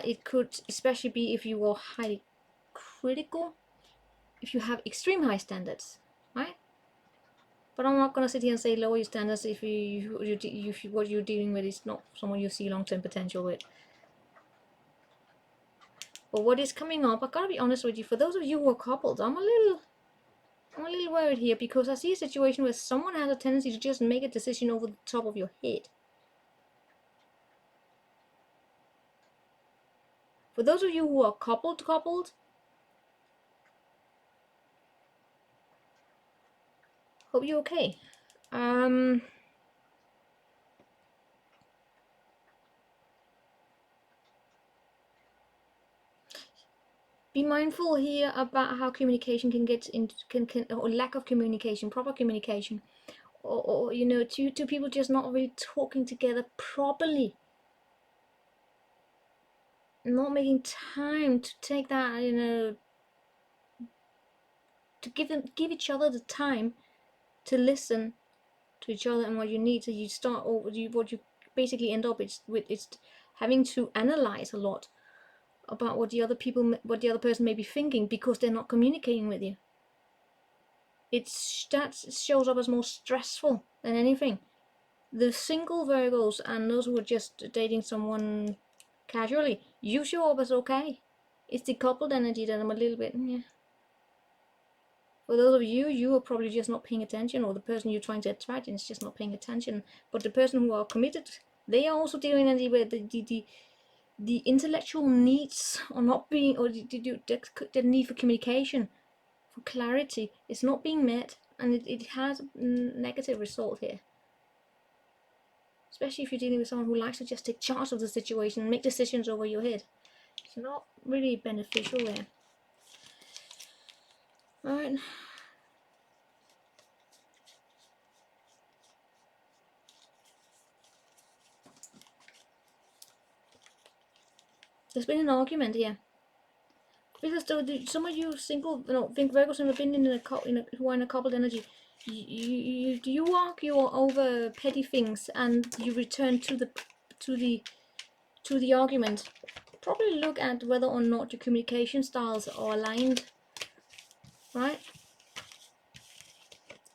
It could especially be if you are highly critical, if you have extreme high standards, right? But I'm not going to sit here and say lower your standards if what you're dealing with is not someone you see long-term potential with. But what is coming up, I've got to be honest with you, for those of you who are coupled, I'm a little worried here, because I see a situation where someone has a tendency to just make a decision over the top of your head. For those of you who are coupled, hope you're okay. Be mindful here about how communication can get into, or lack of communication, proper communication, or you know, two people just not really talking together properly, not making time to take that, you know, to give each other the time to listen to each other and what you need. So you start, or what you basically end up with it's having to analyze a lot about what the other person may be thinking, because they're not communicating with you. That shows up as more stressful than anything. The single Virgos and those who are just dating someone casually, you show up as okay. It's the coupled energy that I'm a little bit, yeah. For those of you, you are probably just not paying attention, or the person you're trying to attract is just not paying attention. But the person who are committed, they are also dealing with where the intellectual needs are not being, or the need for communication, for clarity, is not being met, and it has a negative result here. Especially if you're dealing with someone who likes to just take charge of the situation and make decisions over your head. It's not really beneficial there. Alright. There's been an argument here. Because some of you single, think Virgos have been who are in a coupled energy. You argue over petty things, and you return to the argument. Probably look at whether or not your communication styles are aligned, right?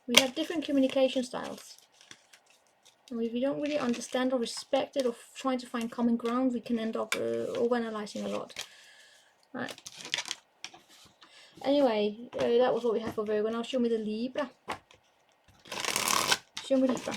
We have different communication styles, and if we don't really understand or respect it, or trying to find common ground, we can end up overanalyzing a lot, right? Anyway, that was what we have for Virgo. Now show me the Libra. Show me Libra.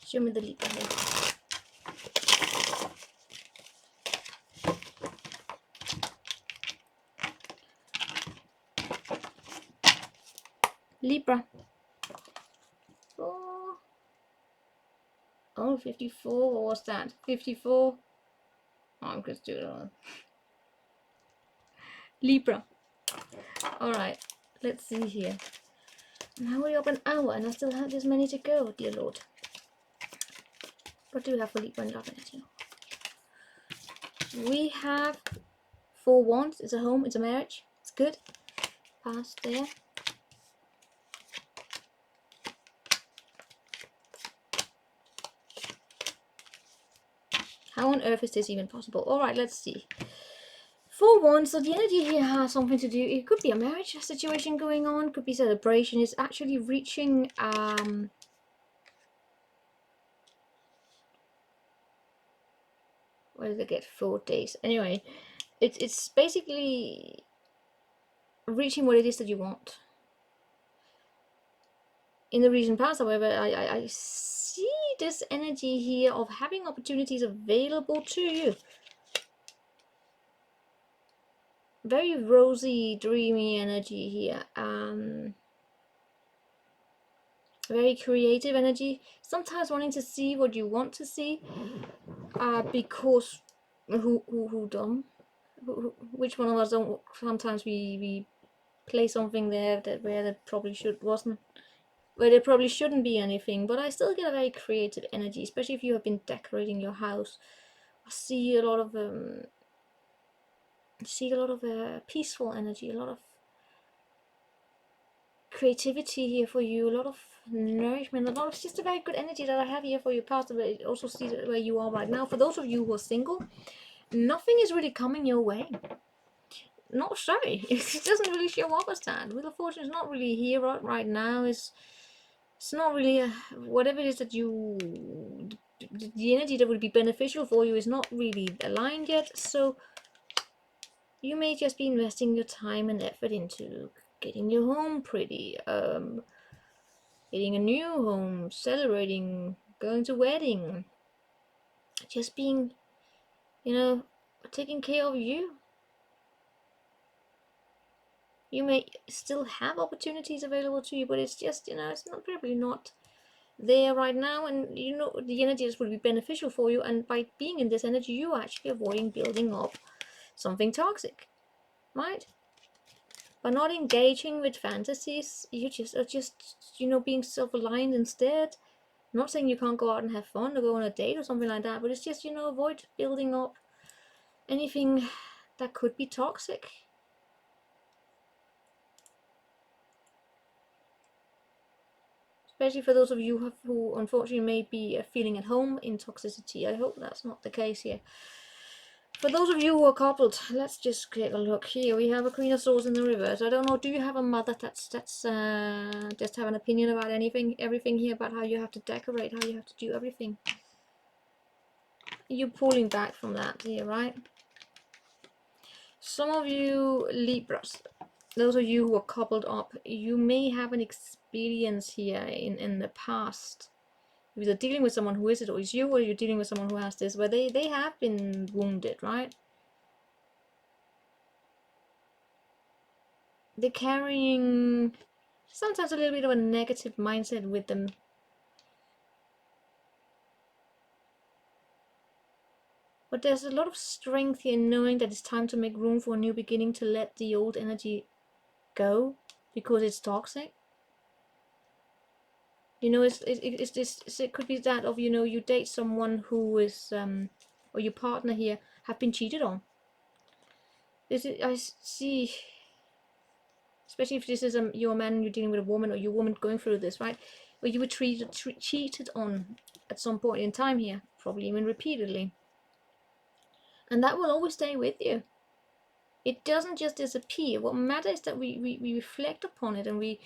Show me the Libra here. Libra. Oh. Oh, 54, what was that? 54. Oh, I'm just doing it on Libra. Alright, let's see here. Now we're up an hour and I still have this many to go, dear Lord. What do we have for Libra and love energy? We have 4 wands. It's a home, it's a marriage. It's good. Pass there. How on earth is this even possible? Alright, let's see. 4 wands, so the energy here has something to do. It could be a marriage situation going on, could be celebration. It's actually reaching where did I get 4 days? Anyway, it's basically reaching what it is that you want. In the recent past, however, I see this energy here of having opportunities available to you. Very rosy, dreamy energy here. Very creative energy. Sometimes wanting to see what you want to see. Because who don't? Which one of us don't? Sometimes we play something there that where there probably shouldn't be anything. But I still get a very creative energy, especially if you have been decorating your house. I see a lot of peaceful energy, a lot of creativity here for you, a lot of nourishment, a lot of just a very good energy that I have here for you, past. But it also sees where you are right now. For those of you who are single, nothing is really coming your way. Not sorry, it doesn't really show up as that. Wheel of Fortune is not really here right now. It's not really whatever it is that you, the energy that would be beneficial for you is not really aligned yet. So you may just be investing your time and effort into getting your home pretty, getting a new home, celebrating, going to wedding, just being, taking care of you. You may still have opportunities available to you, but it's just, it's probably not there right now, and the energies would be beneficial for you, and by being in this energy, you are actually avoiding building up something toxic, right? By not engaging with fantasies, you are just being self-aligned instead. I'm not saying you can't go out and have fun or go on a date or something like that, but it's just, avoid building up anything that could be toxic. Especially for those of you who unfortunately may be feeling at home in toxicity. I hope that's not the case here. For those of you who are coupled, let's just take a look here. We have a Queen of Swords in the reverse. I don't know, do you have a mother that's just have an opinion about everything here, about how you have to decorate, how you have to do everything? You're pulling back from that here, right? Some of you Libras, those of you who are coupled up, you may have an experience here in the past. If you're dealing with someone who is it, or is you, or you're dealing with someone who has this, where they have been wounded, right? They're carrying sometimes a little bit of a negative mindset with them. But there's a lot of strength here in knowing that it's time to make room for a new beginning, to let the old energy go because it's toxic. It could be that of, you date someone who is, or your partner here, have been cheated on. I see, especially if this is you're a man and you're dealing with a woman, or you're a woman going through this, right? Where you were cheated on at some point in time here, probably even repeatedly. And that will always stay with you. It doesn't just disappear. What matters is that we reflect upon it and we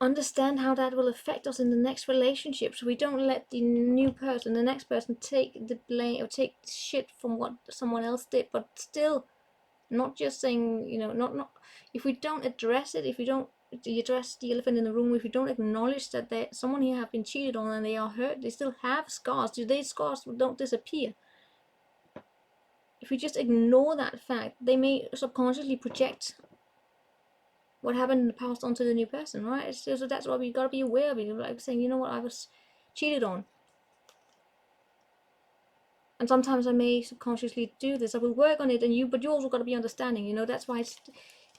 understand how that will affect us in the next relationship, so we don't let the next person take the blame or take shit from what someone else did, but still not just saying, not if we don't address it, if we don't address the elephant in the room, if we don't acknowledge that someone here have been cheated on and they are hurt, they still have scars. These scars don't disappear. If we just ignore that fact, they may subconsciously project what happened in the past onto the new person, right? So that's why we gotta be aware of it. Like saying, you know what, I was cheated on. And sometimes I may subconsciously do this. I will work on it, and but you also got to be understanding. You know, that's why it's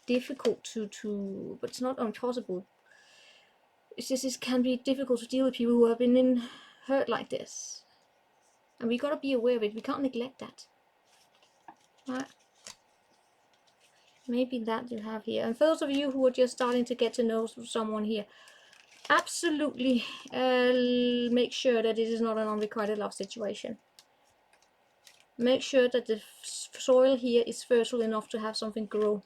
difficult to, but it's not impossible. It's just it can be difficult to deal with people who have been hurt like this, and we got to be aware of it. We can't neglect that. Right? Maybe that you have here. And for those of you who are just starting to get to know someone here, absolutely make sure that it is not an unrequited love situation. Make sure that the soil here is fertile enough to have something grow.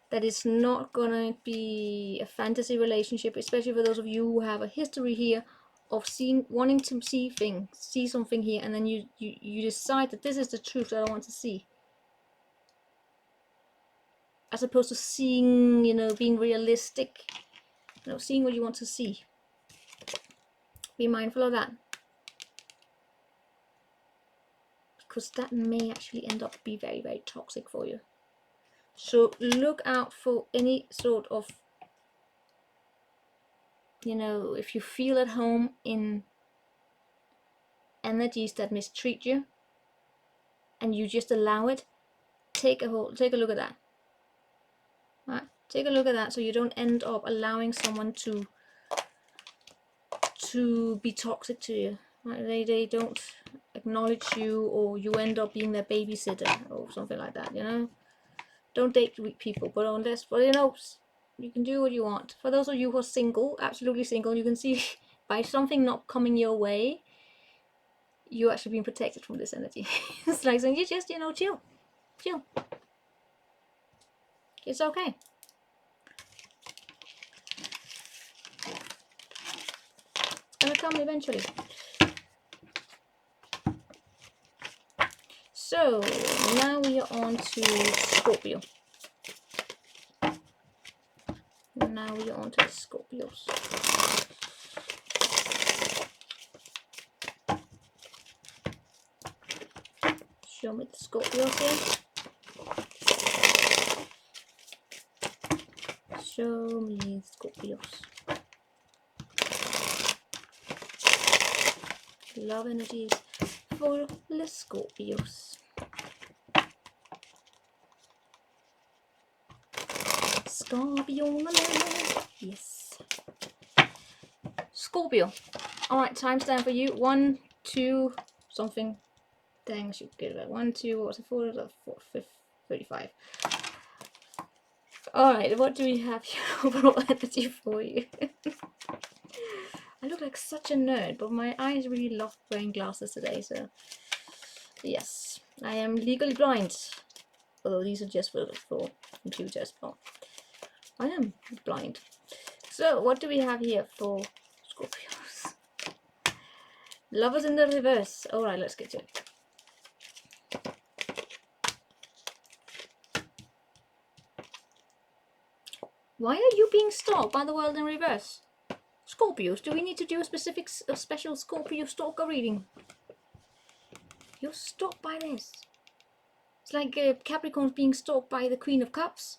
That is not gonna be a fantasy relationship, especially for those of you who have a history here of wanting to see something here, and then you decide that this is the truth that I want to see, as opposed to seeing, you know, being realistic, you know, seeing what you want to see. Be mindful of that, because that may actually end up be very, very toxic for you. So look out for any sort of, you know, if you feel at home in energies that mistreat you and you just allow it, take a look at that. Right? Take a look at that, so you don't end up allowing someone to be toxic to you. Right? They don't acknowledge you, or you end up being their babysitter or something like that, you know. Don't date weak people, but you know, you can do what you want. For those of you who are single, absolutely single, you can see by something not coming your way, you're actually being protected from this energy. It's like saying, you just, you know, chill. It's okay. It's gonna come eventually. So now we are on to Scorpio. Now we are on to the Scorpios. Show me the Scorpios here. Show me the Scorpios. Love energies for the Scorpios. Scorpio, yes. Scorpio. Alright, timestamp for you. 1, 2, something. Dang, I should get it. 1, 2, what was it? 4, 35. Alright, what do we have here? Overall energy for you. I look like such a nerd, but my eyes really love wearing glasses today, so yes. I am legally blind. Although these are just for computers, but I am blind. So what do we have here for Scorpios? Lovers in the reverse. Alright, let's get to it. Why are you being stalked by the world in reverse? Scorpios, do we need to do a special Scorpio stalker reading? You're stalked by this. It's like Capricorn being stalked by the Queen of Cups.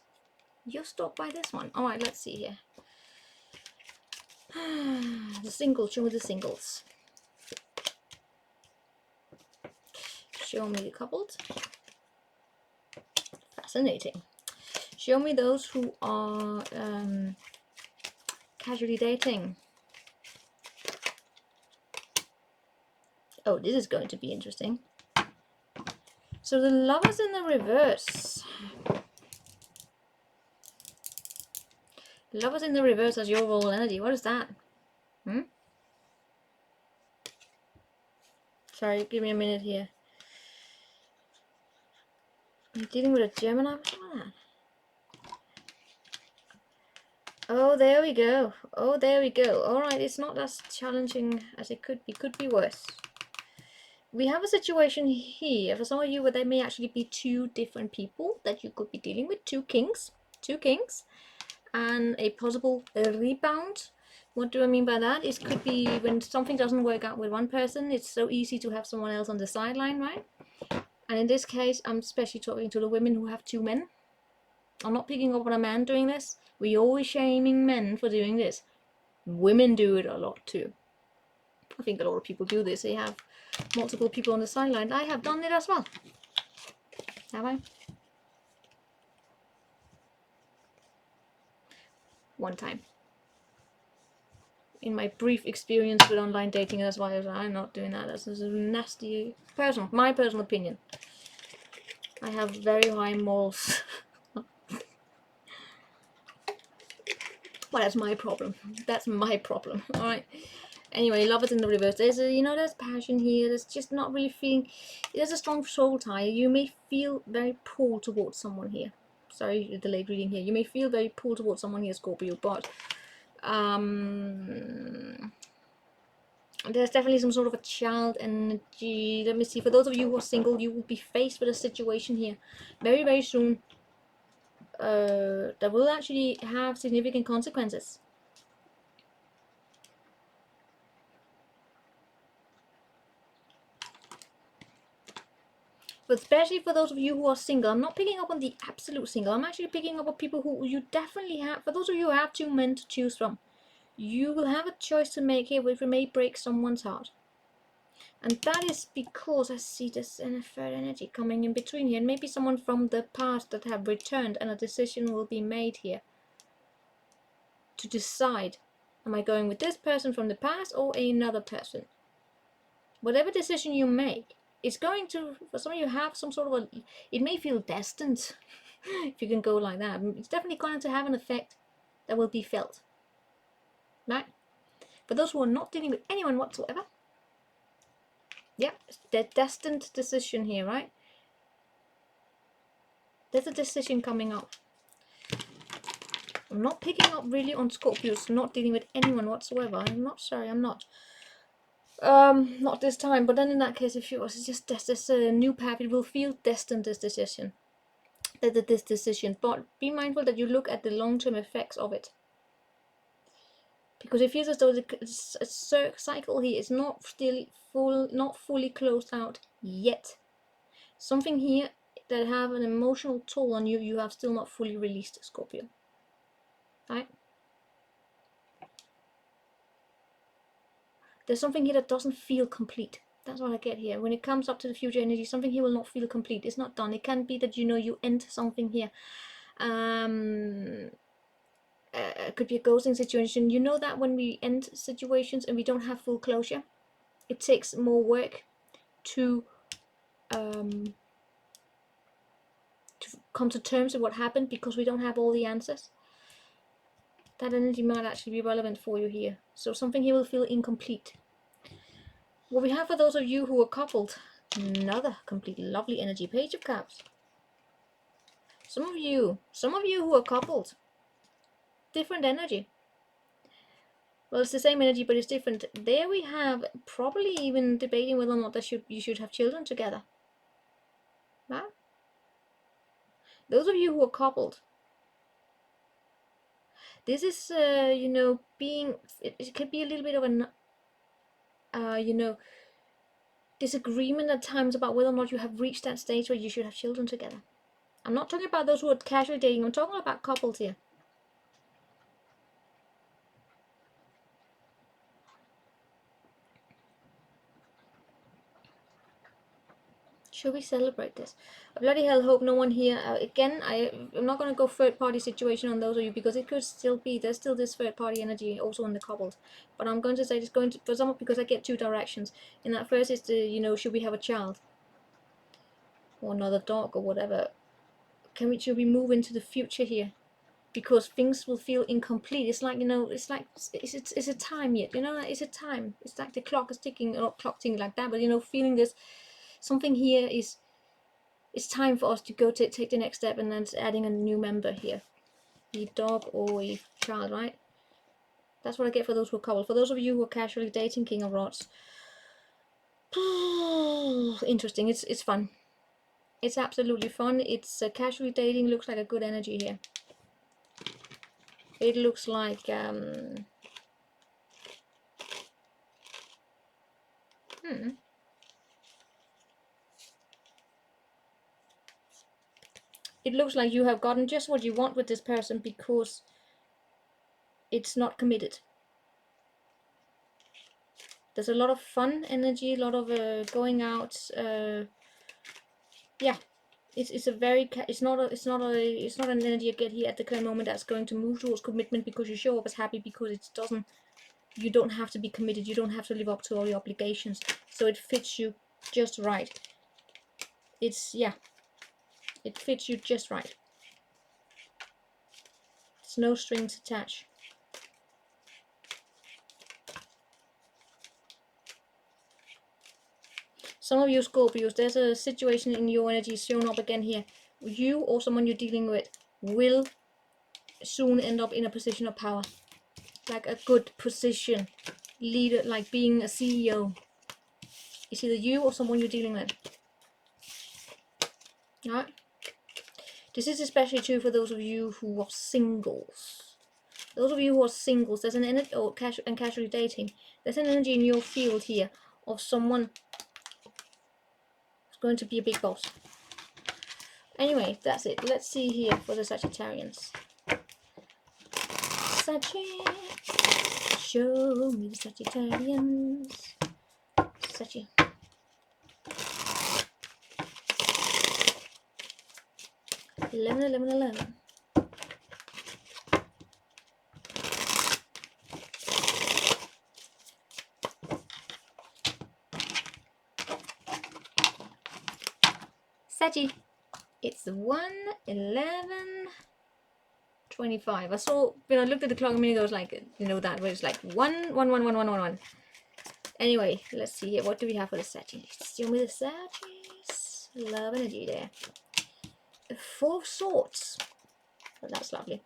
You're stalked by this one. Alright, let's see here. The singles, show me the singles. Show me the coupled. Fascinating. Show me those who are casually dating. Oh, this is going to be interesting. So the lovers in the reverse. Lovers in the reverse as your overall energy. What is that? Sorry, give me a minute here. Are you dealing with a Gemini? What's that? Oh, there we go. Oh, there we go. Alright, it's not as challenging as it could be. Could be worse. We have a situation here for some of you where there may actually be 2 different people that you could be dealing with. 2 kings. 2 kings. And a possible rebound. What do I mean by that? It could be when something doesn't work out with one person, it's so easy to have someone else on the sideline, right? And in this case, I'm especially talking to the women who have 2 men. I'm not picking up on a man doing this. We're always shaming men for doing this. Women do it a lot too. I think a lot of people do this. They have multiple people on the sideline. I have done it as well. Have I? One time. In my brief experience with online dating, that's why I'm not doing that. That's a nasty, my personal opinion. I have very high morals. But that's my problem. That's my problem. Alright. Anyway, love is in the reverse. There's a, there's passion here. There's just not really feeling. There's a strong soul tie. You may feel very pulled towards someone here. Sorry, delayed reading here. You may feel very pulled towards someone here, Scorpio, but there's definitely some sort of a child energy. Let me see. For those of you who are single, you will be faced with a situation here very, very soon that will actually have significant consequences. But especially for those of you who are single, I'm not picking up on the absolute single. I'm actually picking up on people who you definitely have. For those of you who have 2 men to choose from, you will have a choice to make here which may break someone's heart. And that is because I see this in a third energy coming in between here. And maybe someone from the past that have returned, and a decision will be made here to decide, am I going with this person from the past or another person? Whatever decision you make, it's going to, for some of you, have some sort of a, it may feel destined, if you can go like that. It's definitely going to have an effect that will be felt. Right? For those who are not dealing with anyone whatsoever, yeah, the destined decision here, right? There's a decision coming up. I'm not picking up really on Scorpios not dealing with anyone whatsoever. I'm not, sorry, I'm not. Not this time, but then in that case, if yours is just this a new path, it will feel destined, this decision. This decision. But be mindful that you look at the long-term effects of it. Because it feels as though the cycle here is not fully closed out yet. Something here that have an emotional toll on you, you have still not fully released, Scorpio. Right? There's something here that doesn't feel complete. That's what I get here. When it comes up to the future energy, something here will not feel complete. It's not done. It can be that you end something here. It could be a ghosting situation. You know that when we end situations and we don't have full closure, it takes more work to come to terms with what happened because we don't have all the answers. That energy might actually be relevant for you here. So something here will feel incomplete. What we have for those of you who are coupled, another completely lovely energy, Page of Cups. Some of you who are coupled, different energy. Well, it's the same energy, but it's different. There we have probably even debating whether or not you should have children together. Right? Those of you who are coupled, this is, being, it could be a little bit of an, disagreement at times about whether or not you have reached that stage where you should have children together. I'm not talking about those who are casually dating, I'm talking about couples here. Should we celebrate this? I bloody hell hope no one here, again, I'm not going to go third party situation on those of you because it could still be, there's still this third party energy also in the couples. But I'm going to say it's going to, for some, because I get 2 directions. In that first is the, should we have a child? Or another dog or whatever. Should we move into the future here? Because things will feel incomplete. It's like, it's like, is it time yet? Is it time? It's like the clock is ticking, or not clock ticking like that, but feeling this, something here is, it's time for us to go take the next step, and then adding a new member here. A dog or a child, right? That's what I get for those who are coupled. For those of you who are casually dating, King of Rods. Interesting. It's fun. It's absolutely fun. It's casually dating. Looks like a good energy here. It looks like it looks like you have gotten just what you want with this person because it's not committed. There's a lot of fun energy, a lot of going out. Yeah, it's a very it's not an energy you get here at the current moment that's going to move towards commitment because you show up as happy, because it doesn't. You don't have to be committed. You don't have to live up to all your obligations. So it fits you just right. It's, yeah, it fits you just right. It's no strings attached. Some of you Scorpios, there's a situation in your energy shown up again here. You or someone you're dealing with will soon end up in a position of power. Like a good position. Leader, like being a CEO. It's either you or someone you're dealing with. Alright? This is especially true for those of you who are singles. Those of you who are singles, there's an energy, or casually dating, there's an energy in your field here of someone who's going to be a big boss. Anyway, that's it. Let's see here for the Sagittarians. Show me the Sagittarians. Saggy. Eleven. Saggy. It's 1:11:25. I saw, when I looked at the clock a minute ago, it was like, you know, that where it's like 1:11:11:11. Anyway, let's see here. What do we have for the Saggies? Show me the Saggies. Love energy there. 4 of Swords. Oh, that's lovely.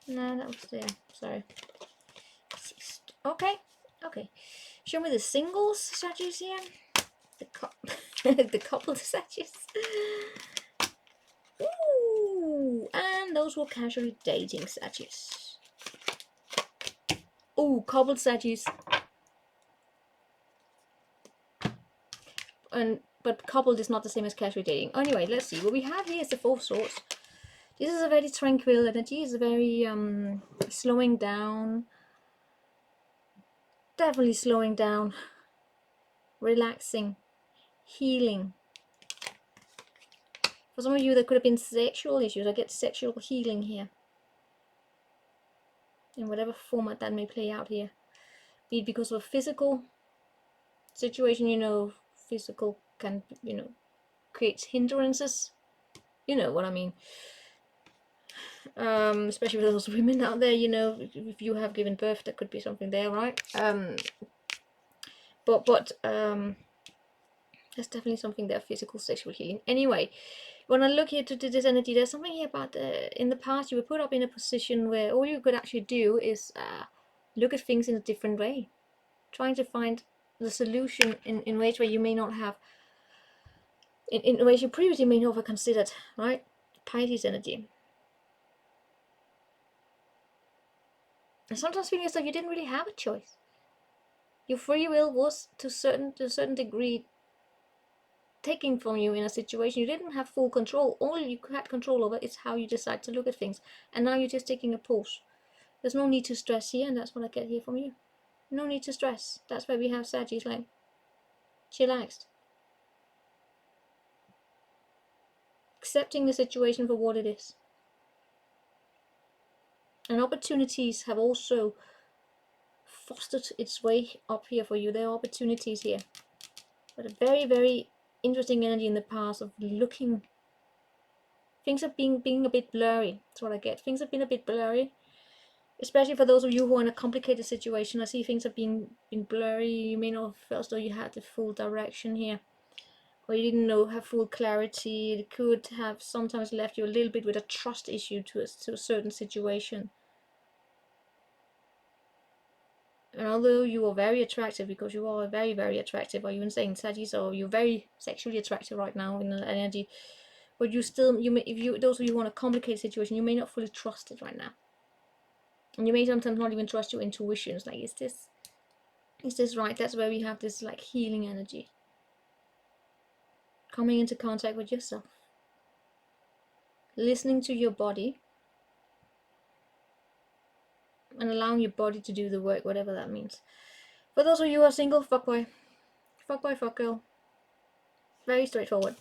No, that was there. Sorry. Okay. Show me the singles Saggies here. The coupled Saggies. Ooh, and those were casually dating Saggies. Ooh, coupled Saggies. But coupled is not the same as casually dating. Anyway, let's see. What we have here is the 4 of Swords. This is a very tranquil energy. It's a very slowing down. Definitely slowing down. Relaxing. Healing. For some of you, there could have been sexual issues. I get sexual healing here. In whatever format that may play out here. Be it because of a physical situation, you know, physical can, you know, create hindrances. You know what I mean. Especially for those women out there, you know, if you have given birth, there could be something there, right? But there's definitely something there, physical, sexual healing. Anyway, when I look here to this energy, there's something here about in the past you were put up in a position where all you could actually do is look at things in a different way, trying to find the solution in ways where you may not have, in ways you previously may not have considered, right? Pisces energy. And sometimes feeling as though you didn't really have a choice. Your free will was to a certain degree taken from you in a situation you didn't have full control. All you had control over is how you decide to look at things. And now you're just taking a pause. There's no need to stress here, and that's what I get here from you. No need to stress. That's why we have Saggies like chillaxed. Accepting the situation for what it is. And opportunities have also fostered its way up here for you. There are opportunities here. But a very, very interesting energy in the past of looking. Things have been being a bit blurry. That's what I get. Things have been a bit blurry. Especially for those of you who are in a complicated situation. I see things have been blurry. You may not feel as though you had the full direction here. Or you didn't have full clarity. It could have sometimes left you a little bit with a trust issue to a certain situation. And although you are very attractive, because you are very, very attractive, are you insane, Saggies? Or you're very sexually attractive right now in the energy, but you still, those of you who want a complicated situation, you may not fully trust it right now, and you may sometimes not even trust your intuitions. Like, is this right? That's where we have this like healing energy, coming into contact with yourself, listening to your body, and allowing your body to do the work, whatever that means. For those of you who are single, fuckboy, fuckgirl, very straightforward.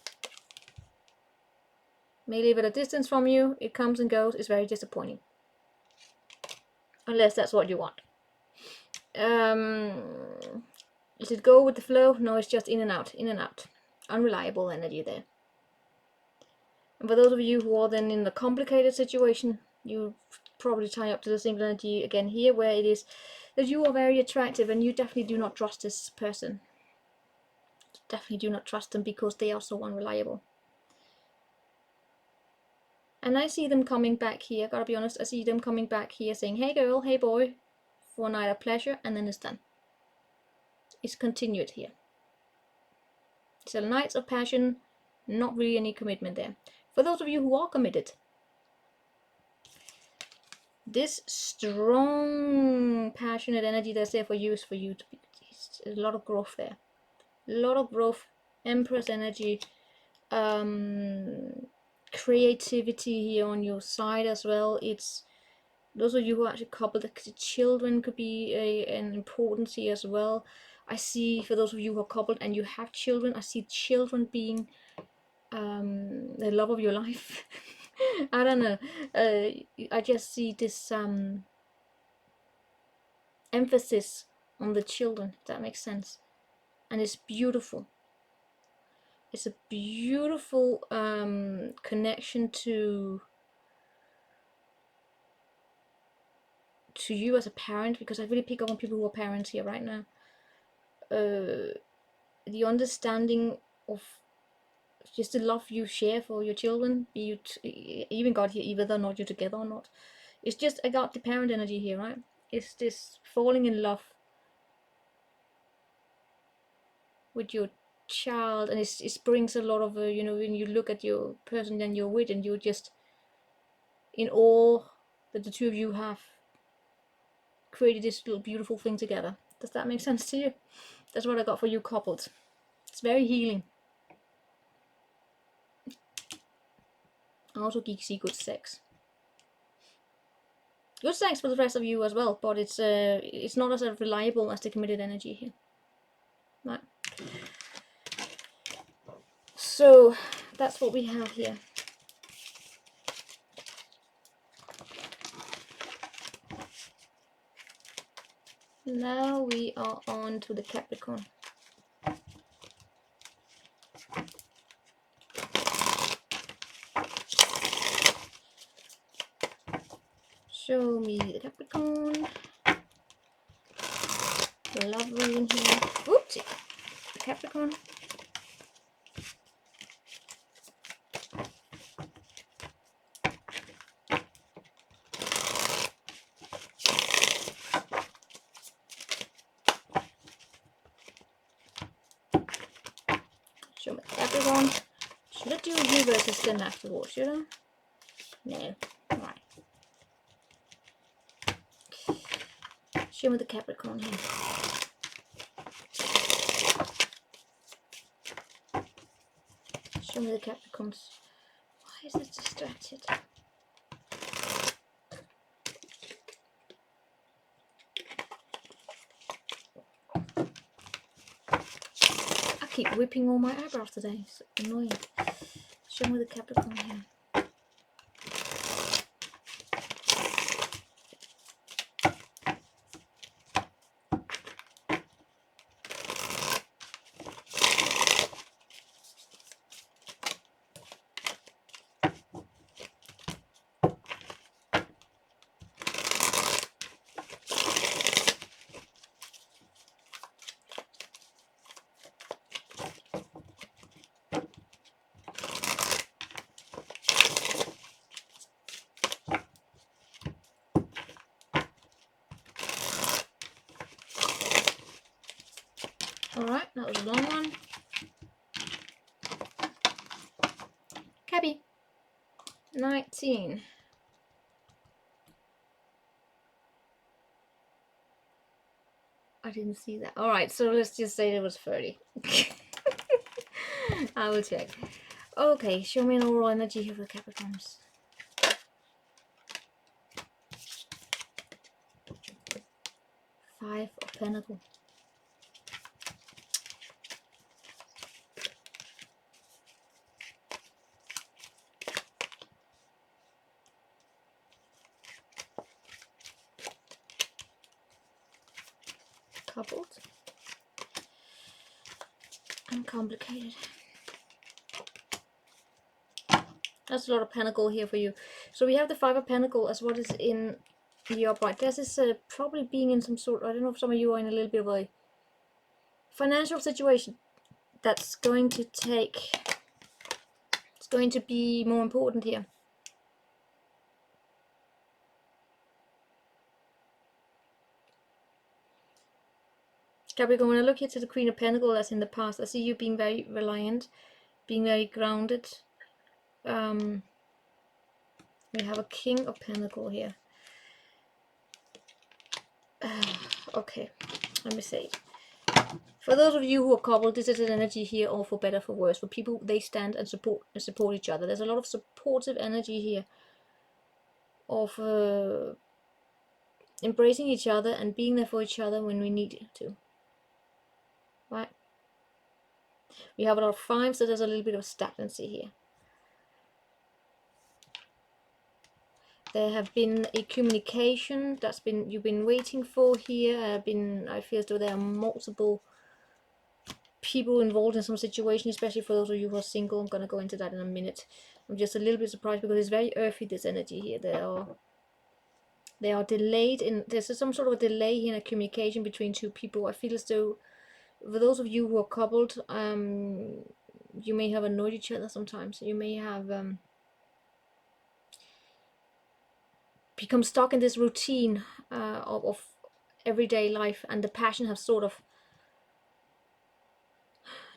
May live at a distance from you, it comes and goes, it's very disappointing. Unless that's what you want. Does it go with the flow? No, it's just in and out, in and out. Unreliable energy there. And for those of you who are then in the complicated situation, you probably tie up to the single energy again here, where it is that you are very attractive and you definitely do not trust this person. Definitely do not trust them because they are so unreliable. And I see them coming back here, gotta be honest, I see them coming back here saying, hey girl, hey boy, for a night of pleasure, and then it's done. It's continued here. So nights of passion, not really any commitment there. For those of you who are committed, this strong, passionate energy that's there for you is for you to be. It's a lot of growth there. A lot of growth, Empress energy, creativity here on your side as well. It's those of you who are actually coupled, the children could be an importance here as well. I see for those of you who are coupled and you have children, I see children being the love of your life. I don't know. I just see this emphasis on the children, if that makes sense. And it's beautiful. It's a beautiful connection to you as a parent, because I really pick up on people who are parents here right now. The understanding of just the love you share for your children, be it even got here, whether or not you're together or not. It's just, I got the parent energy here, right? It's this falling in love with your child, and it brings a lot of, you know, when you look at your person that you're with, and you're just in awe that the two of you have created this little beautiful thing together. Does that make sense to you? That's what I got for you coupled. It's very healing. I also see good sex. Good sex for the rest of you as well, but it's not as reliable as the committed energy here. Right. So that's what we have here. Now we are on to the Capricorn. Show me the Capricorn. The love reading here. Oopsie. The Capricorn. Show me the Capricorn. Should I do you versus them afterwards, should I? No. Alright. Show me the Capricorn here. Show me the Capricorns. Why is it distracted? I keep whipping all my eyebrows today. It's annoying. Show me the Capricorn here. Alright, that was a long one. Cabby. 19. I didn't see that. Alright, so let's just say it was 30. I will check. Okay, show me an overall energy here for the Capricorns. Five of Pentacles. Coupled and complicated. That's a lot of Pentacle here for you. So we have the Five of Pentacles as what is in the upright. This is probably being in some sort, I don't know if some of you are in a little bit of a financial situation that's going to take, it's going to be more important here. Capricorn, when I look here to the Queen of Pentacles as in the past, I see you being very reliant, being very grounded. We have a King of Pentacles here. Okay, let me say it. For those of you who are coupled, this is an energy here, or for better for worse. For people, they stand and support each other. There's a lot of supportive energy here of embracing each other and being there for each other when we need to. Right? We have a lot of fives, so there's a little bit of stagnancy here. There have been a communication that's been you've been waiting for here. I feel as though there are multiple people involved in some situation, especially for those of you who are single. I'm gonna go into that in a minute. I'm just a little bit surprised because it's very earthy, this energy here. They are delayed in, there's some sort of a delay here in a communication between two people. I feel as though for those of you who are coupled, you may have annoyed each other sometimes. You may have become stuck in this routine of everyday life, and the passion has sort of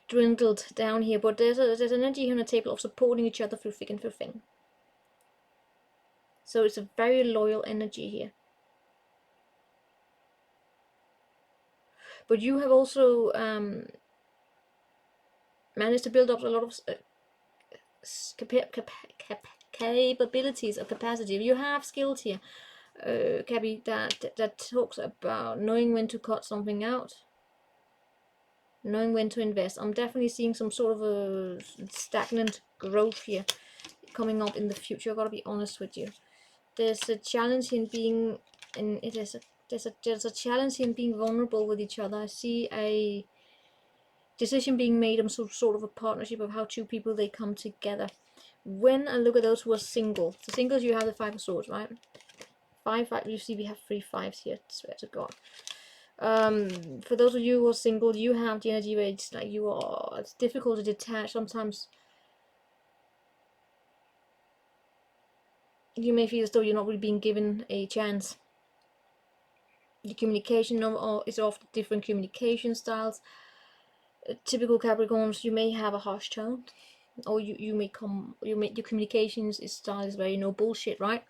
dwindled down here. But there's an energy here on the table of supporting each other through thick and through thin. So it's a very loyal energy here. But you have also managed to build up a lot of capabilities or capacity. You have skills here, Cappy, that talks about knowing when to cut something out, knowing when to invest. I'm definitely seeing some sort of a stagnant growth here coming up in the future. I've got to be honest with you. There's a challenge in being, and there's a challenge in being vulnerable with each other. I see a decision being made on some sort of a partnership of how two people they come together. When I look at those who are single, the singles, you have the Five of Swords, right? Five, you see we have 3 5s here, I swear to God. For those of you who are single, you have the energy where it's like it's difficult to detach. Sometimes you may feel as though you're not really being given a chance. The communication is often different communication styles. Typical Capricorns, you may have a harsh tone, or your communications style is very no bullshit, right?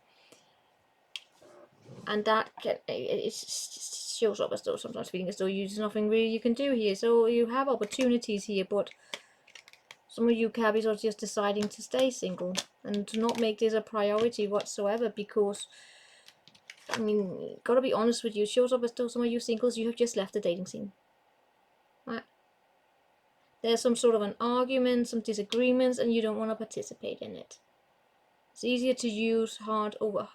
And that it shows up as though sometimes feeling as though there's nothing really you can do here. So you have opportunities here, but some of you Cabbies are just deciding to stay single and to not make this a priority whatsoever, because I mean, gotta be honest with you, it shows up as though some of you singles, you have just left the dating scene. Right? There's some sort of an argument, some disagreements, and you don't want to participate in it. It's easier to use head over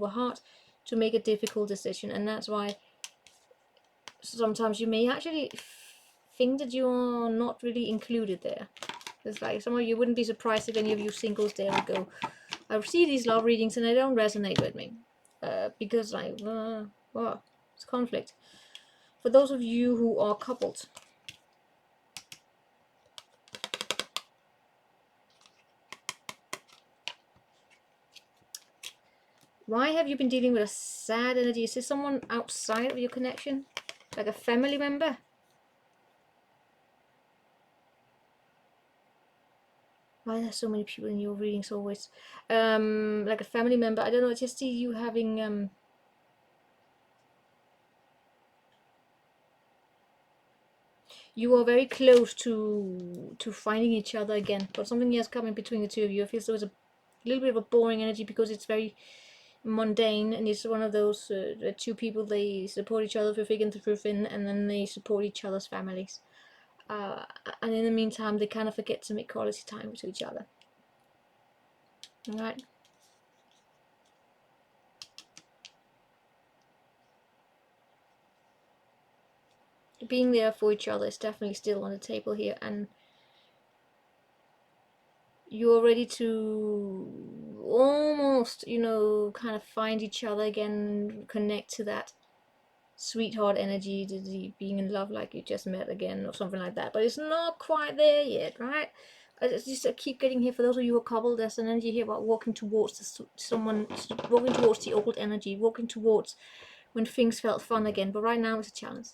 heart to make a difficult decision, and that's why sometimes you may actually think that you're not really included there. It's like some of you wouldn't be surprised if any of you singles there would go, I see these love readings and they don't resonate with me, because like, well, it's conflict. For those of you who are coupled, why have you been dealing with a sad energy? Is this someone outside of your connection? Like a family member? Why are there so many people in your readings always? Like a family member. I don't know, I just see you having... you are very close to finding each other again. But something else coming between the two of you. I feel so it's a little bit of a boring energy because it's very mundane, and it's one of those two people, they support each other through thick and through thin, and then they support each other's families. And in the meantime, they kind of forget to make quality time with each other. Alright. Being there for each other is definitely still on the table here, and you're ready to almost, you know, kind of find each other again, connect to that sweetheart energy, the being in love like you just met again, or something like that. But it's not quite there yet, right? I keep getting here, for those of you who are coupled, there's an energy here about walking towards someone, walking towards the old energy, walking towards when things felt fun again. But right now it's a challenge.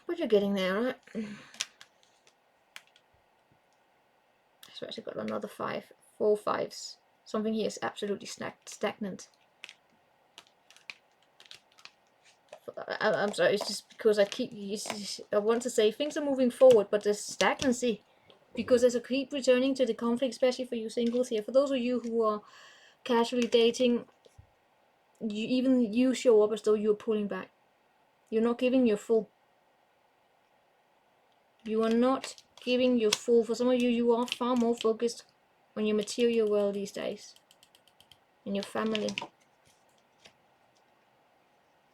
But you're getting there, right? So I actually got another 4 5s. Something here is absolutely stagnant. I'm sorry, it's just because I want to say things are moving forward, but there's stagnancy. Because there's a keep returning to the conflict, especially for you singles here. For those of you who are casually dating, even you show up as though you're pulling back. You're not giving your full. You are not giving your full. For some of you, you are far more focused on your material world these days. And your family.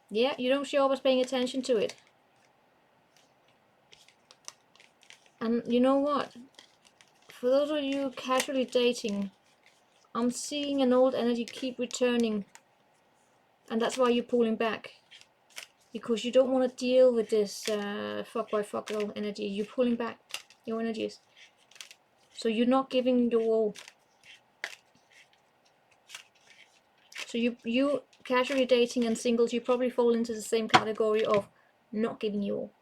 Yeah, you don't show up as paying attention to it. And you know what? For those of you casually dating, I'm seeing an old energy keep returning. And that's why you're pulling back. Because you don't want to deal with this fuck boy fuck girl energy. You're pulling back your energies. So you're not giving your all. So you casually dating and singles, you probably fall into the same category of not giving you all.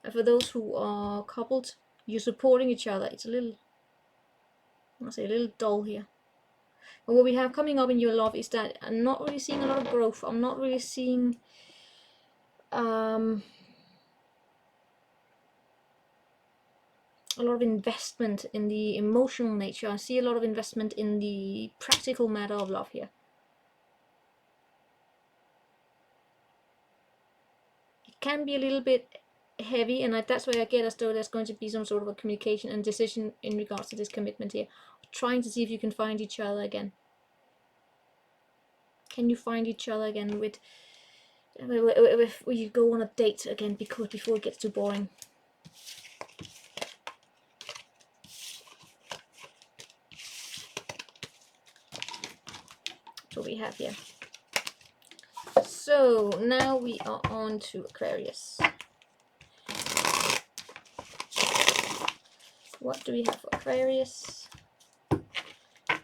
And for those who are coupled, you're supporting each other. It's a little, I'll say a little dull here. But what we have coming up in your love is that I'm not really seeing a lot of growth. I'm not really seeing a lot of investment in the emotional nature. I see a lot of investment in the practical matter of love here. It can be a little bit heavy, and that's why I get as though there's going to be some sort of a communication and decision in regards to this commitment here. Trying to see if you can find each other again. Can you find each other again with you go on a date again before it gets too boring? That's what we have here. So now we are on to Aquarius. What do we have for Aquarius?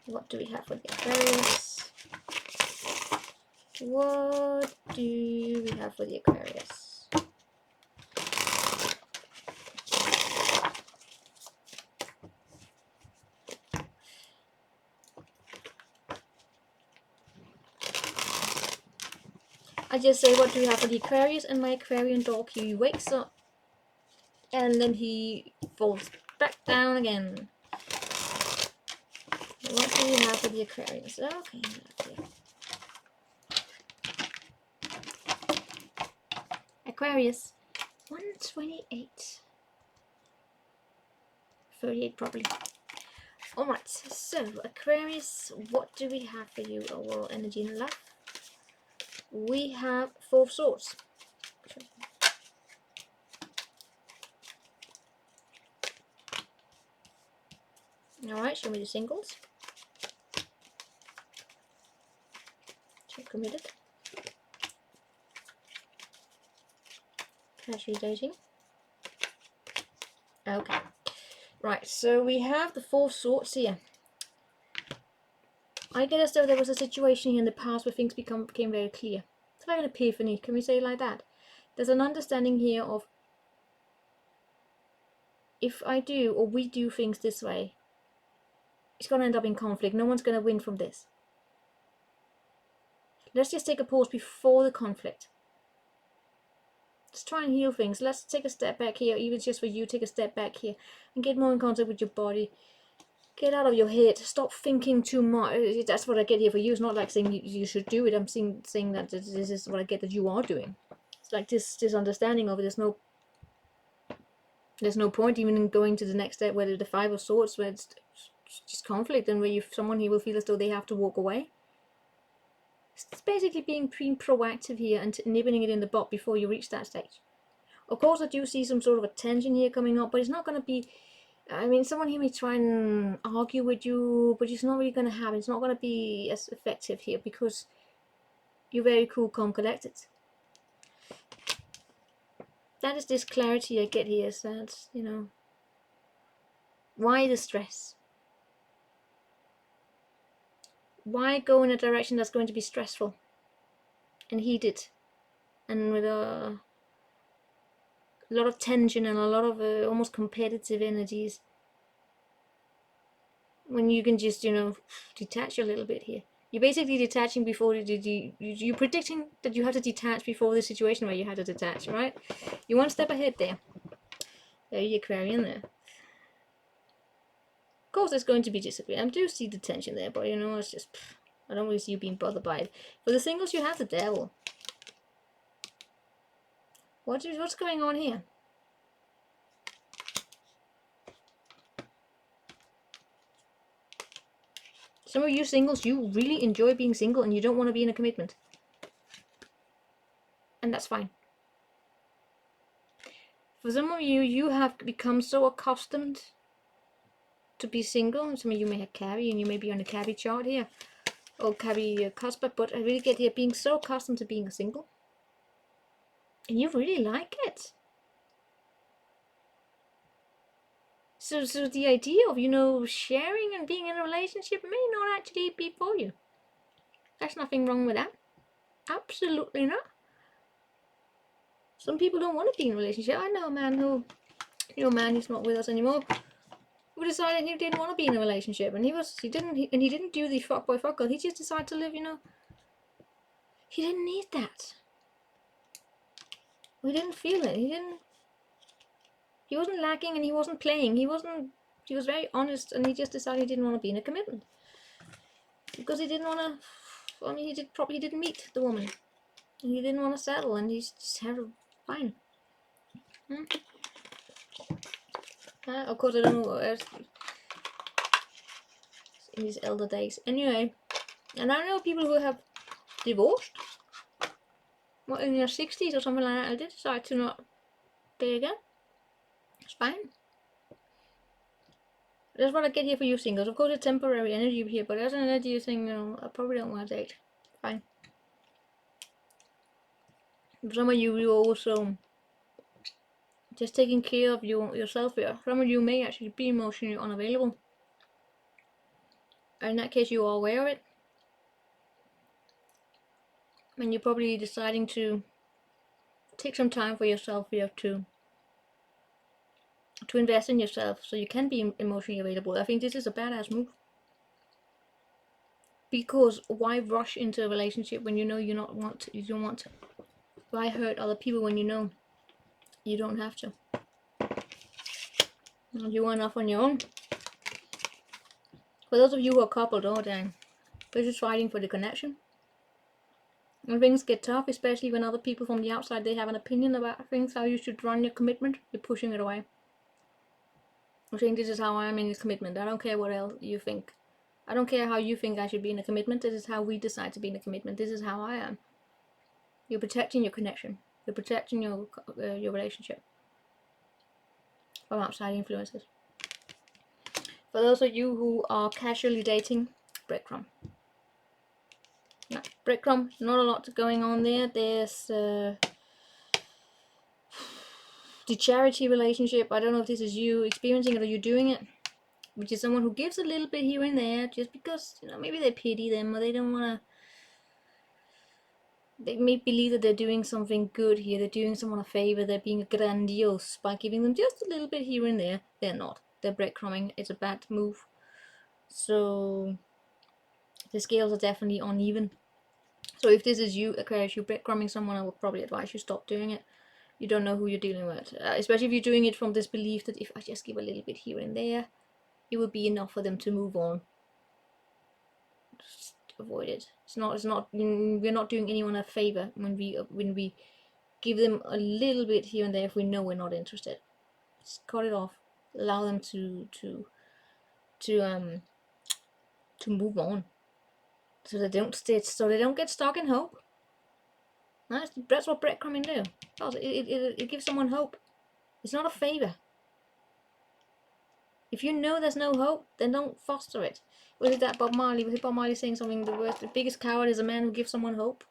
What do we have for the Aquarius? What do we have for the Aquarius? I just say, what do we have for the Aquarius? And my Aquarian dog, he wakes up and then he falls back down again. What do we have for the Aquarius? Okay, Aquarius, 128. 38 probably. Alright, so Aquarius, what do we have for you? Overall energy and love. We have 4 of Swords. Alright, show me the singles. Check committed. Casually dating. Okay. Right, so we have the 4 of Swords here. I get as though there was a situation here in the past where things became very clear. It's like an epiphany, can we say it like that? There's an understanding here of, if I do or we do things this way, it's going to end up in conflict. No one's going to win from this. Let's just take a pause before the conflict. Let's try and heal things. Let's take a step back here, even just for you, take a step back here and get more in contact with your body. Get out of your head. Stop thinking too much. That's what I get here for you. It's not like saying you should do it. I'm saying that this is what I get that you are doing. It's like this understanding of it. There's no point even in going to the next step, where the Five of Swords, where it's just conflict, and where someone here will feel as though they have to walk away. It's basically being proactive here and nibbling it in the bud before you reach that stage. Of course, I do see some sort of a tension here coming up, but it's not going to be. I mean, someone here may try and argue with you, but it's not really going to happen. It's not going to be as effective here because you're very cool, calm, collected. That is this clarity I get here. So that's, you know, why the stress? Why go in a direction that's going to be stressful and heated and with a lot of tension and a lot of almost competitive energies, when you can just, you know, detach a little bit here. You're basically detaching before you're predicting that you have to detach before the situation where you have to detach, right? You're one step ahead there. There you Aquarian there. Of course there's going to be disagreement. I do see the tension there, but you know, it's just, I don't really see you being bothered by it. For the singles, you have the Devil. What's going on here? Some of you singles, you really enjoy being single and you don't want to be in a commitment. And that's fine. For some of you, you have become so accustomed to be single. Some of you may have Carry, and you may be on a Carry chart here. Or Carry cusp, but I really get here being so accustomed to being a single. And you really like it. So the idea of, you know, sharing and being in a relationship may not actually be for you. There's nothing wrong with that. Absolutely not. Some people don't want to be in a relationship. I know a man who, you know, man, he's not with us anymore, who decided he didn't want to be in a relationship, and he didn't do the fuck boy fuck girl. He just decided to live, you know. He didn't need that. He didn't feel it. He wasn't lacking, and he wasn't playing. He was very honest, and he just decided he didn't want to be in a commitment because he didn't want to. I mean, he didn't meet the woman, and he didn't want to settle, and he's just had a fine. Of course, I don't know in his elder days. Anyway, and I know people who have divorced, what, in their 60s or something like that, and they decide to not date again. It's fine. That's what I get here for you singles. Of course, it's temporary energy here, but as an energy you think, you know, I probably don't want to date. Fine. For some of you, you also just taking care of yourself here. Some of you may actually be emotionally unavailable. In that case, you are aware of it. And you're probably deciding to take some time for yourself here to invest in yourself so you can be emotionally available. I think this is a badass move. Because why rush into a relationship when you know you don't want to? Why hurt other people when you know you don't have to? You are enough on your own. For those of you who are coupled, oh dang, they're just fighting for the connection. When things get tough, especially when other people from the outside, they have an opinion about things, how you should run your commitment, you're pushing it away. I'm saying this is how I am in a commitment. I don't care what else you think. I don't care how you think I should be in a commitment. This is how we decide to be in a commitment. This is how I am. You're protecting your connection. You're protecting your relationship from outside influences. For those of you who are casually dating, breadcrumb. No, breadcrumb, not a lot going on there. There's the charity relationship. I don't know if this is you experiencing it or you doing it, which is someone who gives a little bit here and there just because, you know, maybe they pity them or they don't want to. They may believe that they're doing something good here. They're doing someone a favor. They're being grandiose by giving them just a little bit here and there. They're not. They're breadcrumbing. It's a bad move. So the scales are definitely uneven. So if this is you, Aquarius, you're breadcrumbing someone, I would probably advise you stop doing it. You don't know who you're dealing with. Especially if you're doing it from this belief that if I just give a little bit here and there, it would be enough for them to move on. Just avoid it. We're not doing anyone a favor when we give them a little bit here and there if we know we're not interested. Just cut it off. Allow them to move on, so they don't get stuck in hope. That's what breadcrumbing do. It gives someone hope. It's not a favor. If you know there's no hope, then don't foster it. Was it that Bob Marley? Was it Bob Marley saying something? The biggest coward is a man who gives someone hope.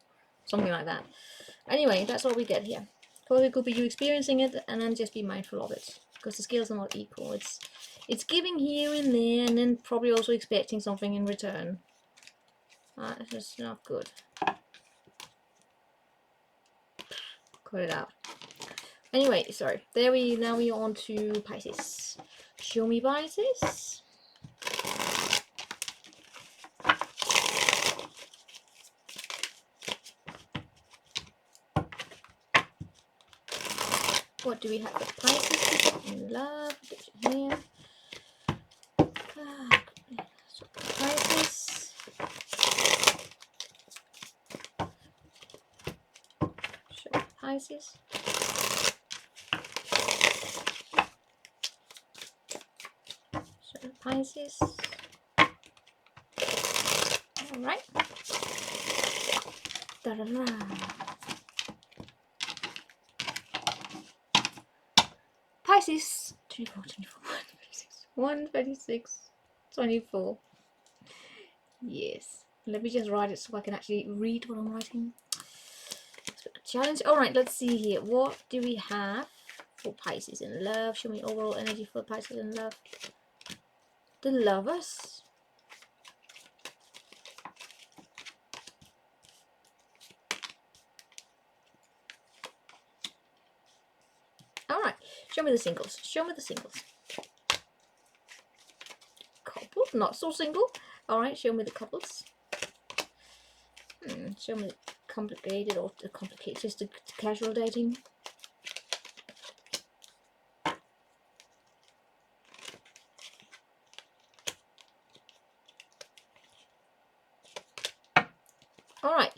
Something like that. Anyway, that's what we get here. It could be you experiencing it, and then just be mindful of it, because the scales are not equal. It's giving here and there, and then probably also expecting something in return. That's just not good. Cut it out. Anyway, sorry. Now we are on to Pisces. Show me Pisces. What do we have for Pisces in love? Get you here. So Pisces. Show me Pisces. Show me Pisces. All right. Da-da-da. Pisces, 24, 24, 136, 24. Yes. Let me just write it so I can actually read what I'm writing. Challenge. Alright, let's see here. What do we have for Pisces in love? Show me overall energy for Pisces in love. The Lovers. Alright, show me the singles. Show me the singles. Couple, not so single. Alright, show me the couples. Show me the complicated or the complicated, just the casual dating. Alright,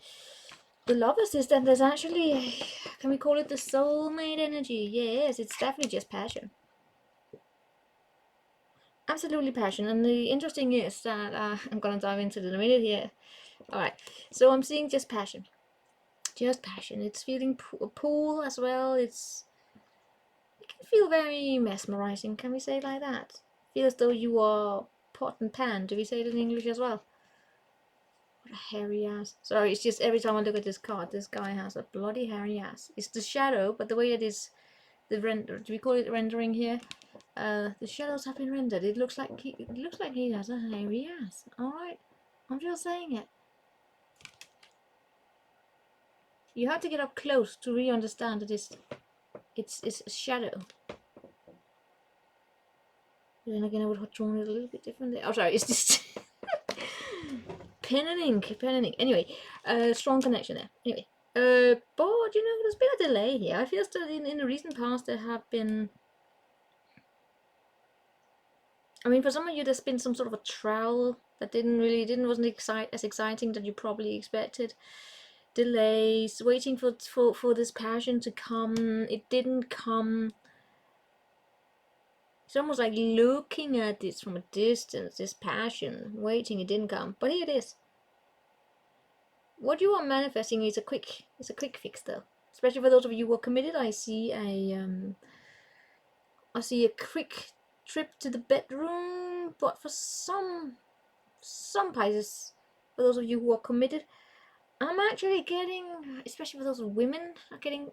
the Lovers is that there's actually, can we call it the soulmate energy? Yes, it's definitely just passion. Absolutely passion. And the interesting is that, I'm going to dive into it in a minute here. Alright, so I'm seeing just passion. Just passion. It's feeling a pull as well. It can feel very mesmerizing, can we say it like that? Feel as though you are pot and pan. Do we say it in English as well? What a hairy ass. Sorry, it's just every time I look at this card, this guy has a bloody hairy ass. It's the shadow, but the way it is, the render, do we call it rendering here? The shadows have been rendered. It looks like he has a hairy ass. Alright, I'm just saying it. You have to get up close to really understand that it's a shadow. Then again, I would have drawn it a little bit differently. Oh, sorry, it's just pen and ink. Anyway, strong connection there. Anyway, but you know, there's been a delay here. I feel that in the recent past there have been. I mean, for some of you, there's been some sort of a trial that wasn't as exciting that you probably expected. Delays, waiting for this passion to come. It didn't come. It's almost like looking at this from a distance, this passion, waiting, it didn't come. But here it is. What you are manifesting is a quick fix though. Especially for those of you who are committed, I see a quick trip to the bedroom. But for some Pisces, for those of you who are committed, I'm actually getting, especially for those women, getting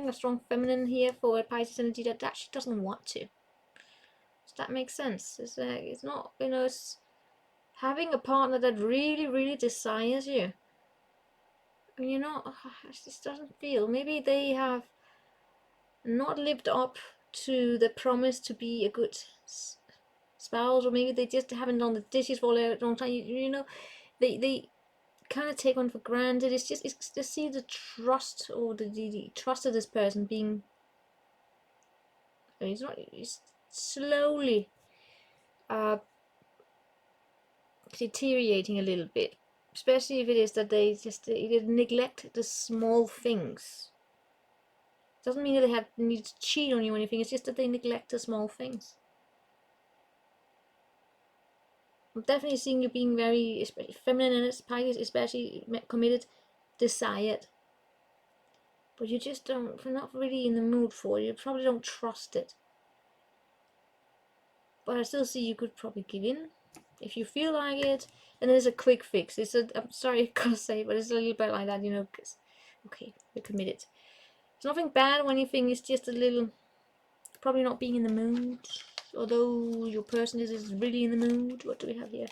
a strong feminine here for a Pisces energy that actually doesn't want to. Does that make sense? It's not, you know, it's having a partner that really, really desires you. And you know, it just doesn't feel. Maybe they have not lived up to the promise to be a good spouse, or maybe they just haven't done the dishes for a long time. You know, they kind of take one for granted. It's to see the trust or the trust of this person being. I mean, it's slowly deteriorating a little bit, especially if it is that they neglect the small things. Doesn't mean that they need to cheat on you or anything, it's just that they neglect the small things. I'm definitely seeing you being very feminine and Pisces, especially committed, desired. But you just don't, you're not really in the mood for it. You probably don't trust it. But I still see you could probably give in if you feel like it. And there's a quick fix. I'm sorry I gotta say, but it's a little bit like that, you know, because, okay, you're committed. It's nothing bad or anything, it's just a little, probably not being in the mood. Although your person is really in the mood. What do we have here?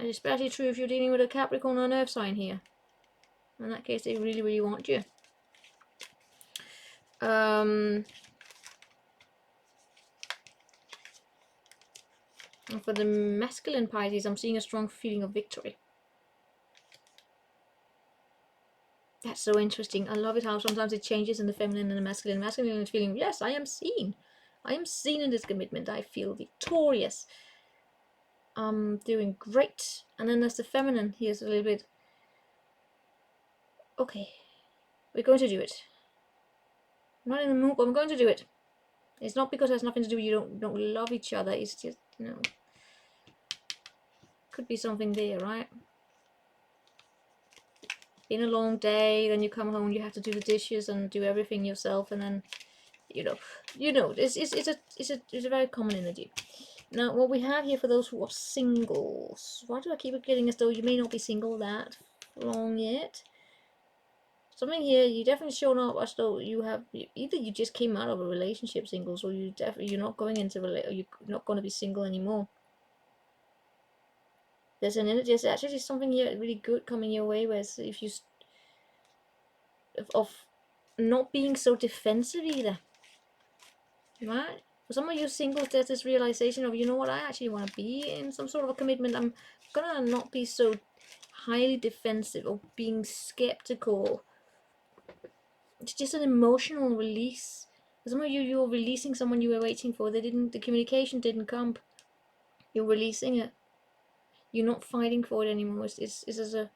It's especially true if you're dealing with a Capricorn or an Earth sign here. In that case, they really, really want you. And for the masculine Pisces, I'm seeing a strong feeling of victory. That's so interesting. I love it how sometimes it changes in the feminine and the masculine. Masculine is feeling, yes, I am seen. I am seen in this commitment. I feel victorious. I'm doing great. And then there's the feminine. Here's a little bit, okay, we're going to do it. I'm not in the mood, but I'm going to do it. It's not because it has nothing to do with you don't love each other. It's just, you know, could be something there, right? Been a long day, then you come home, you have to do the dishes and do everything yourself, and then you know, it's a very common energy. Now, what we have here for those who are singles, why do I keep getting as though you may not be single that long yet? Something here, you definitely shown up as though you have, either you just came out of a relationship singles, or you're not going into or you're not going to be single anymore. There's an energy, there's actually something here really good coming your way, where if you of not being so defensive either, right? For some of you singles, there's this realization of, you know what, I actually want to be in some sort of a commitment. I'm gonna not be so highly defensive or being skeptical. It's just an emotional release. For some of you, you're releasing someone you were waiting for. The communication didn't come. You're releasing it. You're not fighting for it anymore. It's as a,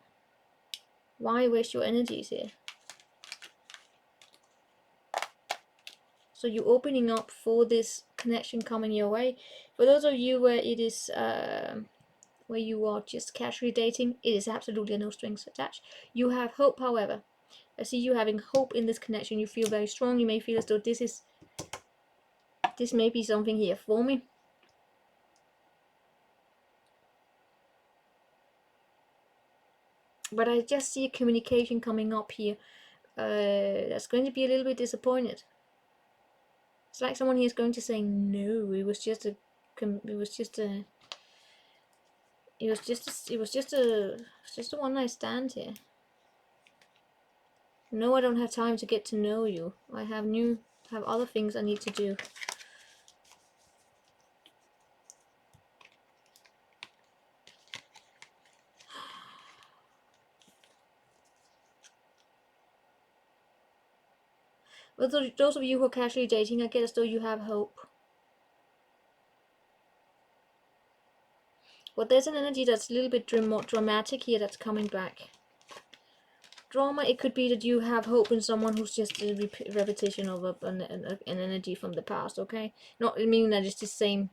why waste your energies here? So you're opening up for this connection coming your way. For those of you where it is where you are just casually dating, it is absolutely no strings attached. You have hope, however. I see you having hope in this connection. You feel very strong. You may feel as though this may be something here for me. But I just see a communication coming up here that's going to be a little bit disappointed. It's like someone here is going to say no. It was just a one night stand here. No, I don't have time to get to know you. I have other things I need to do. But those of you who are casually dating, I get as though you have hope. But there's an energy that's a little bit dramatic here that's coming back. Drama, it could be that you have hope in someone who's just a repetition of an energy from the past, okay? Not meaning that it's the same.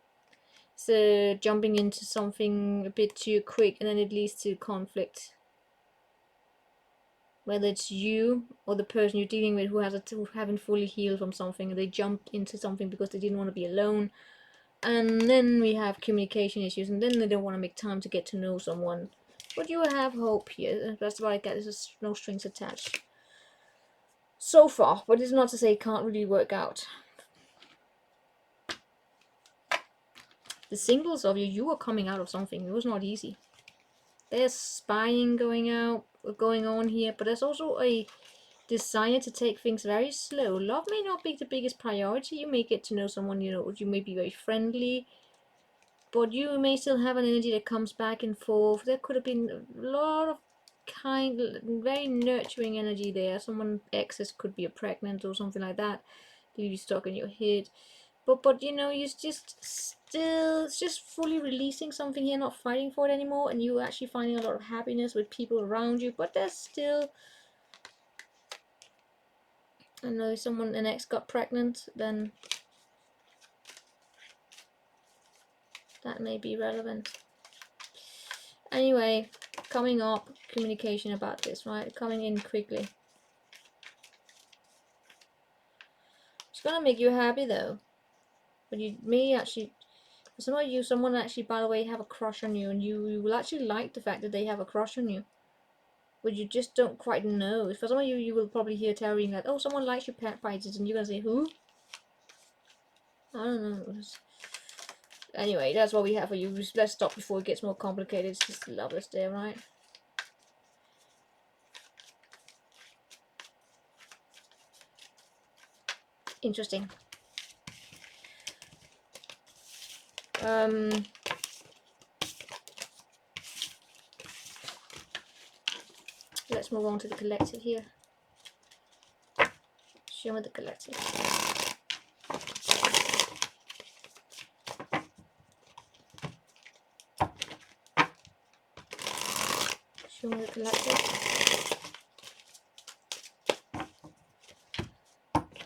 So jumping into something a bit too quick and then it leads to conflict. Whether it's you or the person you're dealing with who haven't fully healed from something, they jump into something because they didn't want to be alone. And then we have communication issues, and then they don't want to make time to get to know someone. But you have hope here. That's what I get. There's no strings attached so far, but it's not to say it can't really work out. The singles of you are coming out of something. It was not easy. There's spying going on here, but there's also a desire to take things very slow. Love may not be the biggest priority. You may get to know someone, you may be very friendly, but you may still have an energy that comes back and forth. There could have been a lot of very nurturing energy there. Someone exes could be pregnant or something like that. Leave you stuck in your head. But you know, you're just still, it's just fully releasing something here, not fighting for it anymore, and you actually finding a lot of happiness with people around you. But there's still, I know someone, an ex got pregnant, then that may be relevant. Anyway, coming up, communication about this, right? Coming in quickly. It's gonna make you happy though. But you may actually, for some of you, someone actually, by the way, have a crush on you, and you will actually like the fact that they have a crush on you. But you just don't quite know. For some of you, you will probably hear tarot reading that, oh, someone likes your pet Pisces, and you're gonna say, who? I don't know. Anyway, that's what we have for you. Let's stop before it gets more complicated. It's just lovers there, right? Interesting. Let's move on to the collective here. Show me the collective. Show me the collective.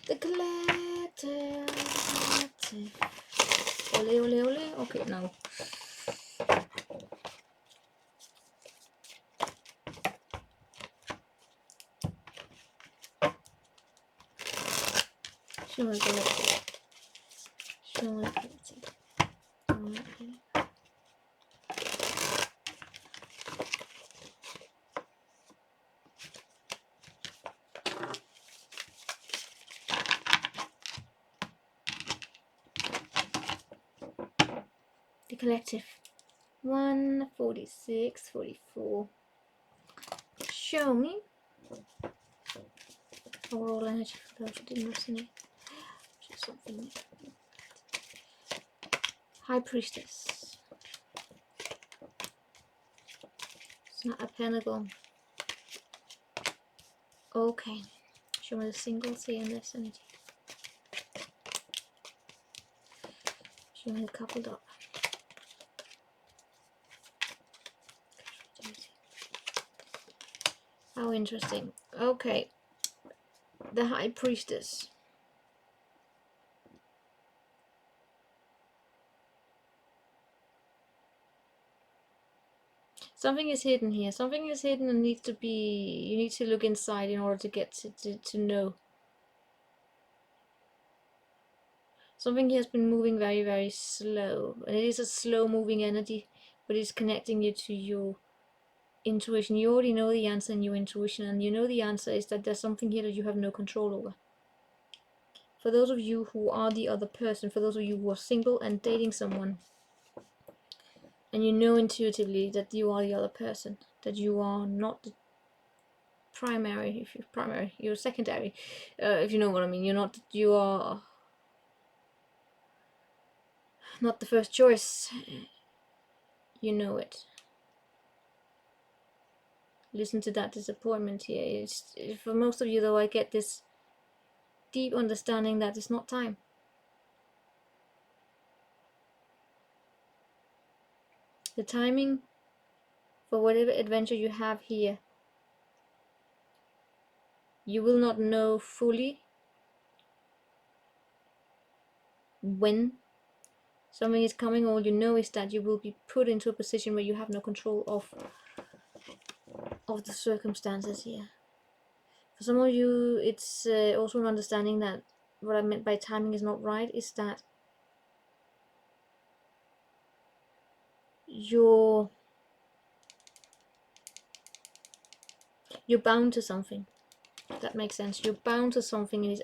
The collective. Ole, ole, ole. Okay, no. Show me the collective. Show me the collective. Okay. The collective. 146, 44. Show me overall energy for those who didn't resonate. Just something. High Priestess. It's not a pentacle. Okay. Show me the singles here in this energy. Show me the coupled up. How interesting. Okay. The High Priestess. Something is hidden here. Something is hidden and needs to be, you need to look inside in order to get to know. Something here has been moving very, very slow. And it is a slow moving energy, but it's connecting you to your intuition. You already know the answer in your intuition, and you know the answer is that there's something here that you have no control over. For those of you who are the other person, for those of you who are single and dating someone, and you know intuitively that you are the other person, that you are not the primary. If you're primary, you're secondary, if you know what I mean. You are not the first choice. You know it. Listen to that disappointment here. For most of you though, I get this deep understanding that it's not time. The timing for whatever adventure you have here, you will not know fully when something is coming. All you know is that you will be put into a position where you have no control of the circumstances here. For some of you, it's also an understanding that what I meant by timing is not right is that you're bound to something. If that makes sense. You're bound to something, and it's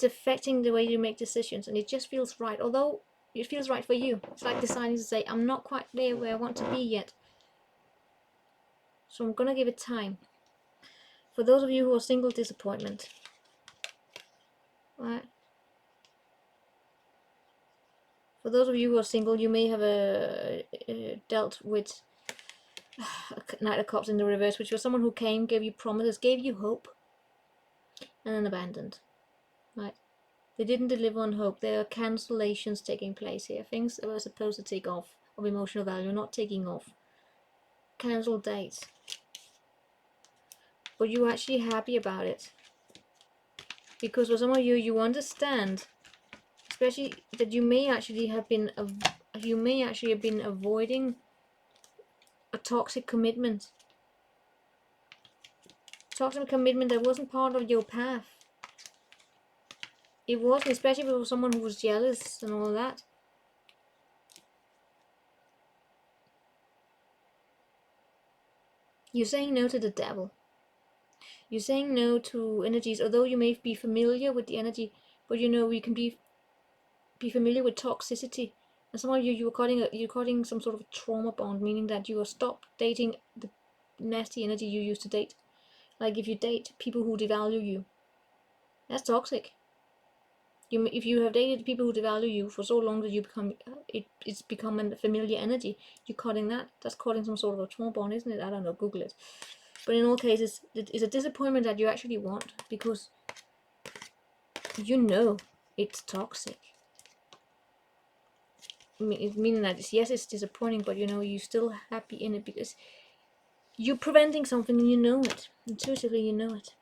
affecting the way you make decisions, and it just feels right. Although it feels right for you, it's like deciding to say, I'm not quite there where I want to be yet, so I'm gonna give it time. For those of you who are single, disappointment, right? For those of you who are single, you may have dealt with Knight of Cups in the reverse, which was someone who came, gave you promises, gave you hope, and then abandoned, right? They didn't deliver on hope. There are cancellations taking place here. Things that were supposed to take off of emotional value, not taking off. Cancelled dates. But you're actually happy about it. Because for some of you, you understand, especially that you may actually have been avoiding a toxic commitment. Toxic commitment that wasn't part of your path. It wasn't, especially for someone who was jealous and all that. You're saying no to the devil. You're saying no to energies, although you may be familiar with the energy, but you know you can be familiar with toxicity. And some of you, you're cutting some sort of trauma bond, meaning that you will stop dating the nasty energy you used to date. Like if you date people who devalue you, that's toxic. If you have dated people who devalue you for so long that you become it's become a familiar energy, you're cutting that. That's cutting some sort of a trauma bond, isn't it? I don't know, Google it. But in all cases, it's a disappointment that you actually want, because you know it's toxic. Meaning that yes, it's disappointing, but you know you're still happy in it because you're preventing something and you know it. Intuitively you know it.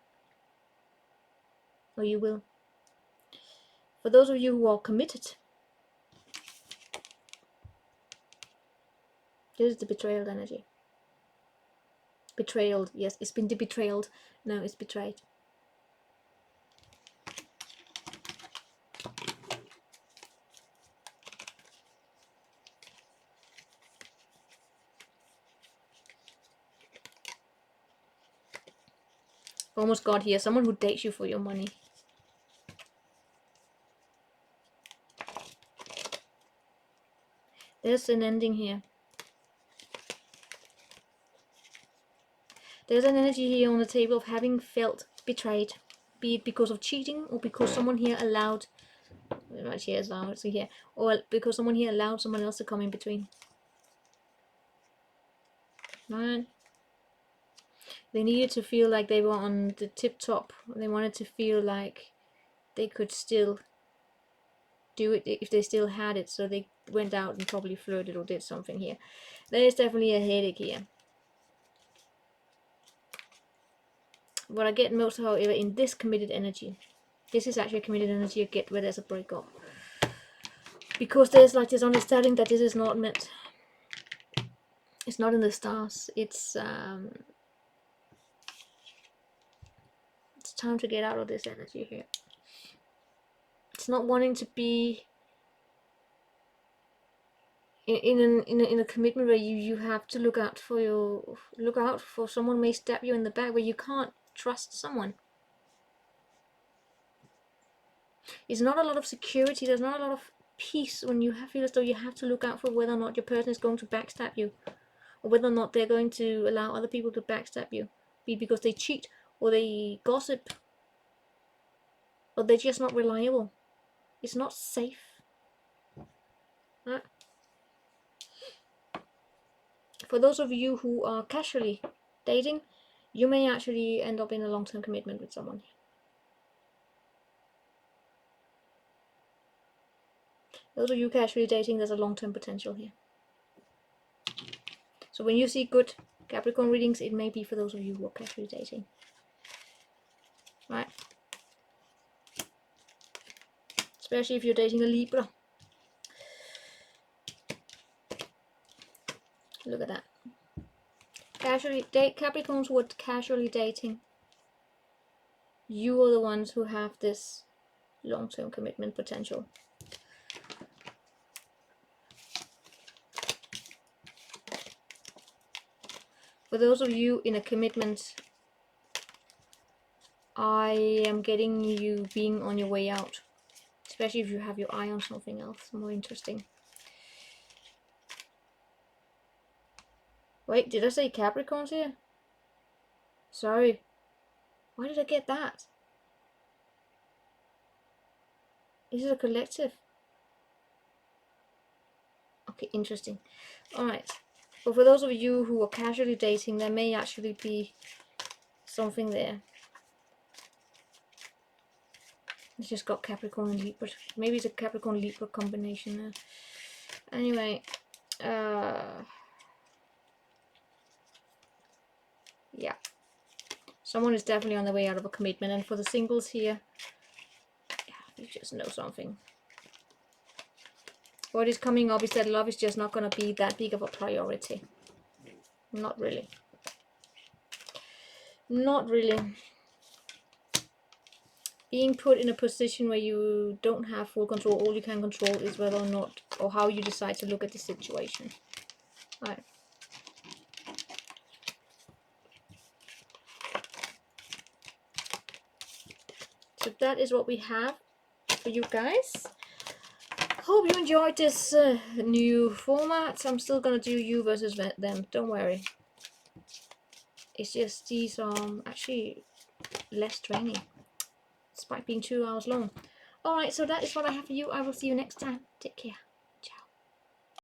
Or you will. For those of you who are committed, this is the betrayal energy. Betrayal, yes, it's been betrayed. No, it's betrayed. Almost got here. Someone who dates you for your money. There's an ending here. There's an energy here on the table of having felt betrayed, be it because of cheating or because someone here allowed, right here is allowed, so here, or because someone here allowed someone else to come in between. Right? They needed to feel like they were on the tip top. They wanted to feel like they could still do it if they still had it, so they went out and probably flirted or did something here. There is definitely a headache here. What I get most, however, in this committed energy, this is actually a committed energy I get where there's a breakup. Because there's like this understanding that this is not meant. It's not in the stars. It's time to get out of this energy here. It's not wanting to be in a commitment where you have to look out for someone may stab you in the back, where you can't trust someone. It's not a lot of security. There's not a lot of peace when you feel as though you have to look out for whether or not your person is going to backstab you, or whether or not they're going to allow other people to backstab you, be it because they cheat or they gossip or they're just not reliable. It's not safe. Right? For those of you who are casually dating, you may actually end up in a long-term commitment with someone. Those of you casually dating, there's a long-term potential here. So when you see good Capricorn readings, it may be for those of you who are casually dating. Right? Especially if you're dating a Libra. Look at that. Casually date Capricorns who are casually dating. You are the ones who have this long-term commitment potential. For those of you in a commitment, I am getting you being on your way out. Especially if you have your eye on something else more interesting. Wait, did I say Capricorns here? Sorry. Why did I get that? Is it a collective? Okay, interesting. Alright. But for those of you who are casually dating, there may actually be something there. It's just got Capricorn and Libra. Maybe it's a Capricorn Libra combination there. Anyway, yeah. Someone is definitely on the way out of a commitment, and for the singles here, yeah, you just know something. What is coming up is that love is just not going to be that big of a priority. Not really. Not really. Being put in a position where you don't have full control, all you can control is whether or not, or how you decide to look at the situation. Right. So that is what we have for you guys. Hope you enjoyed this new format. I'm still gonna do you versus them, don't worry. It's just these actually less training, despite being 2 hours long. Alright, so that is what I have for you. I will see you next time. Take care.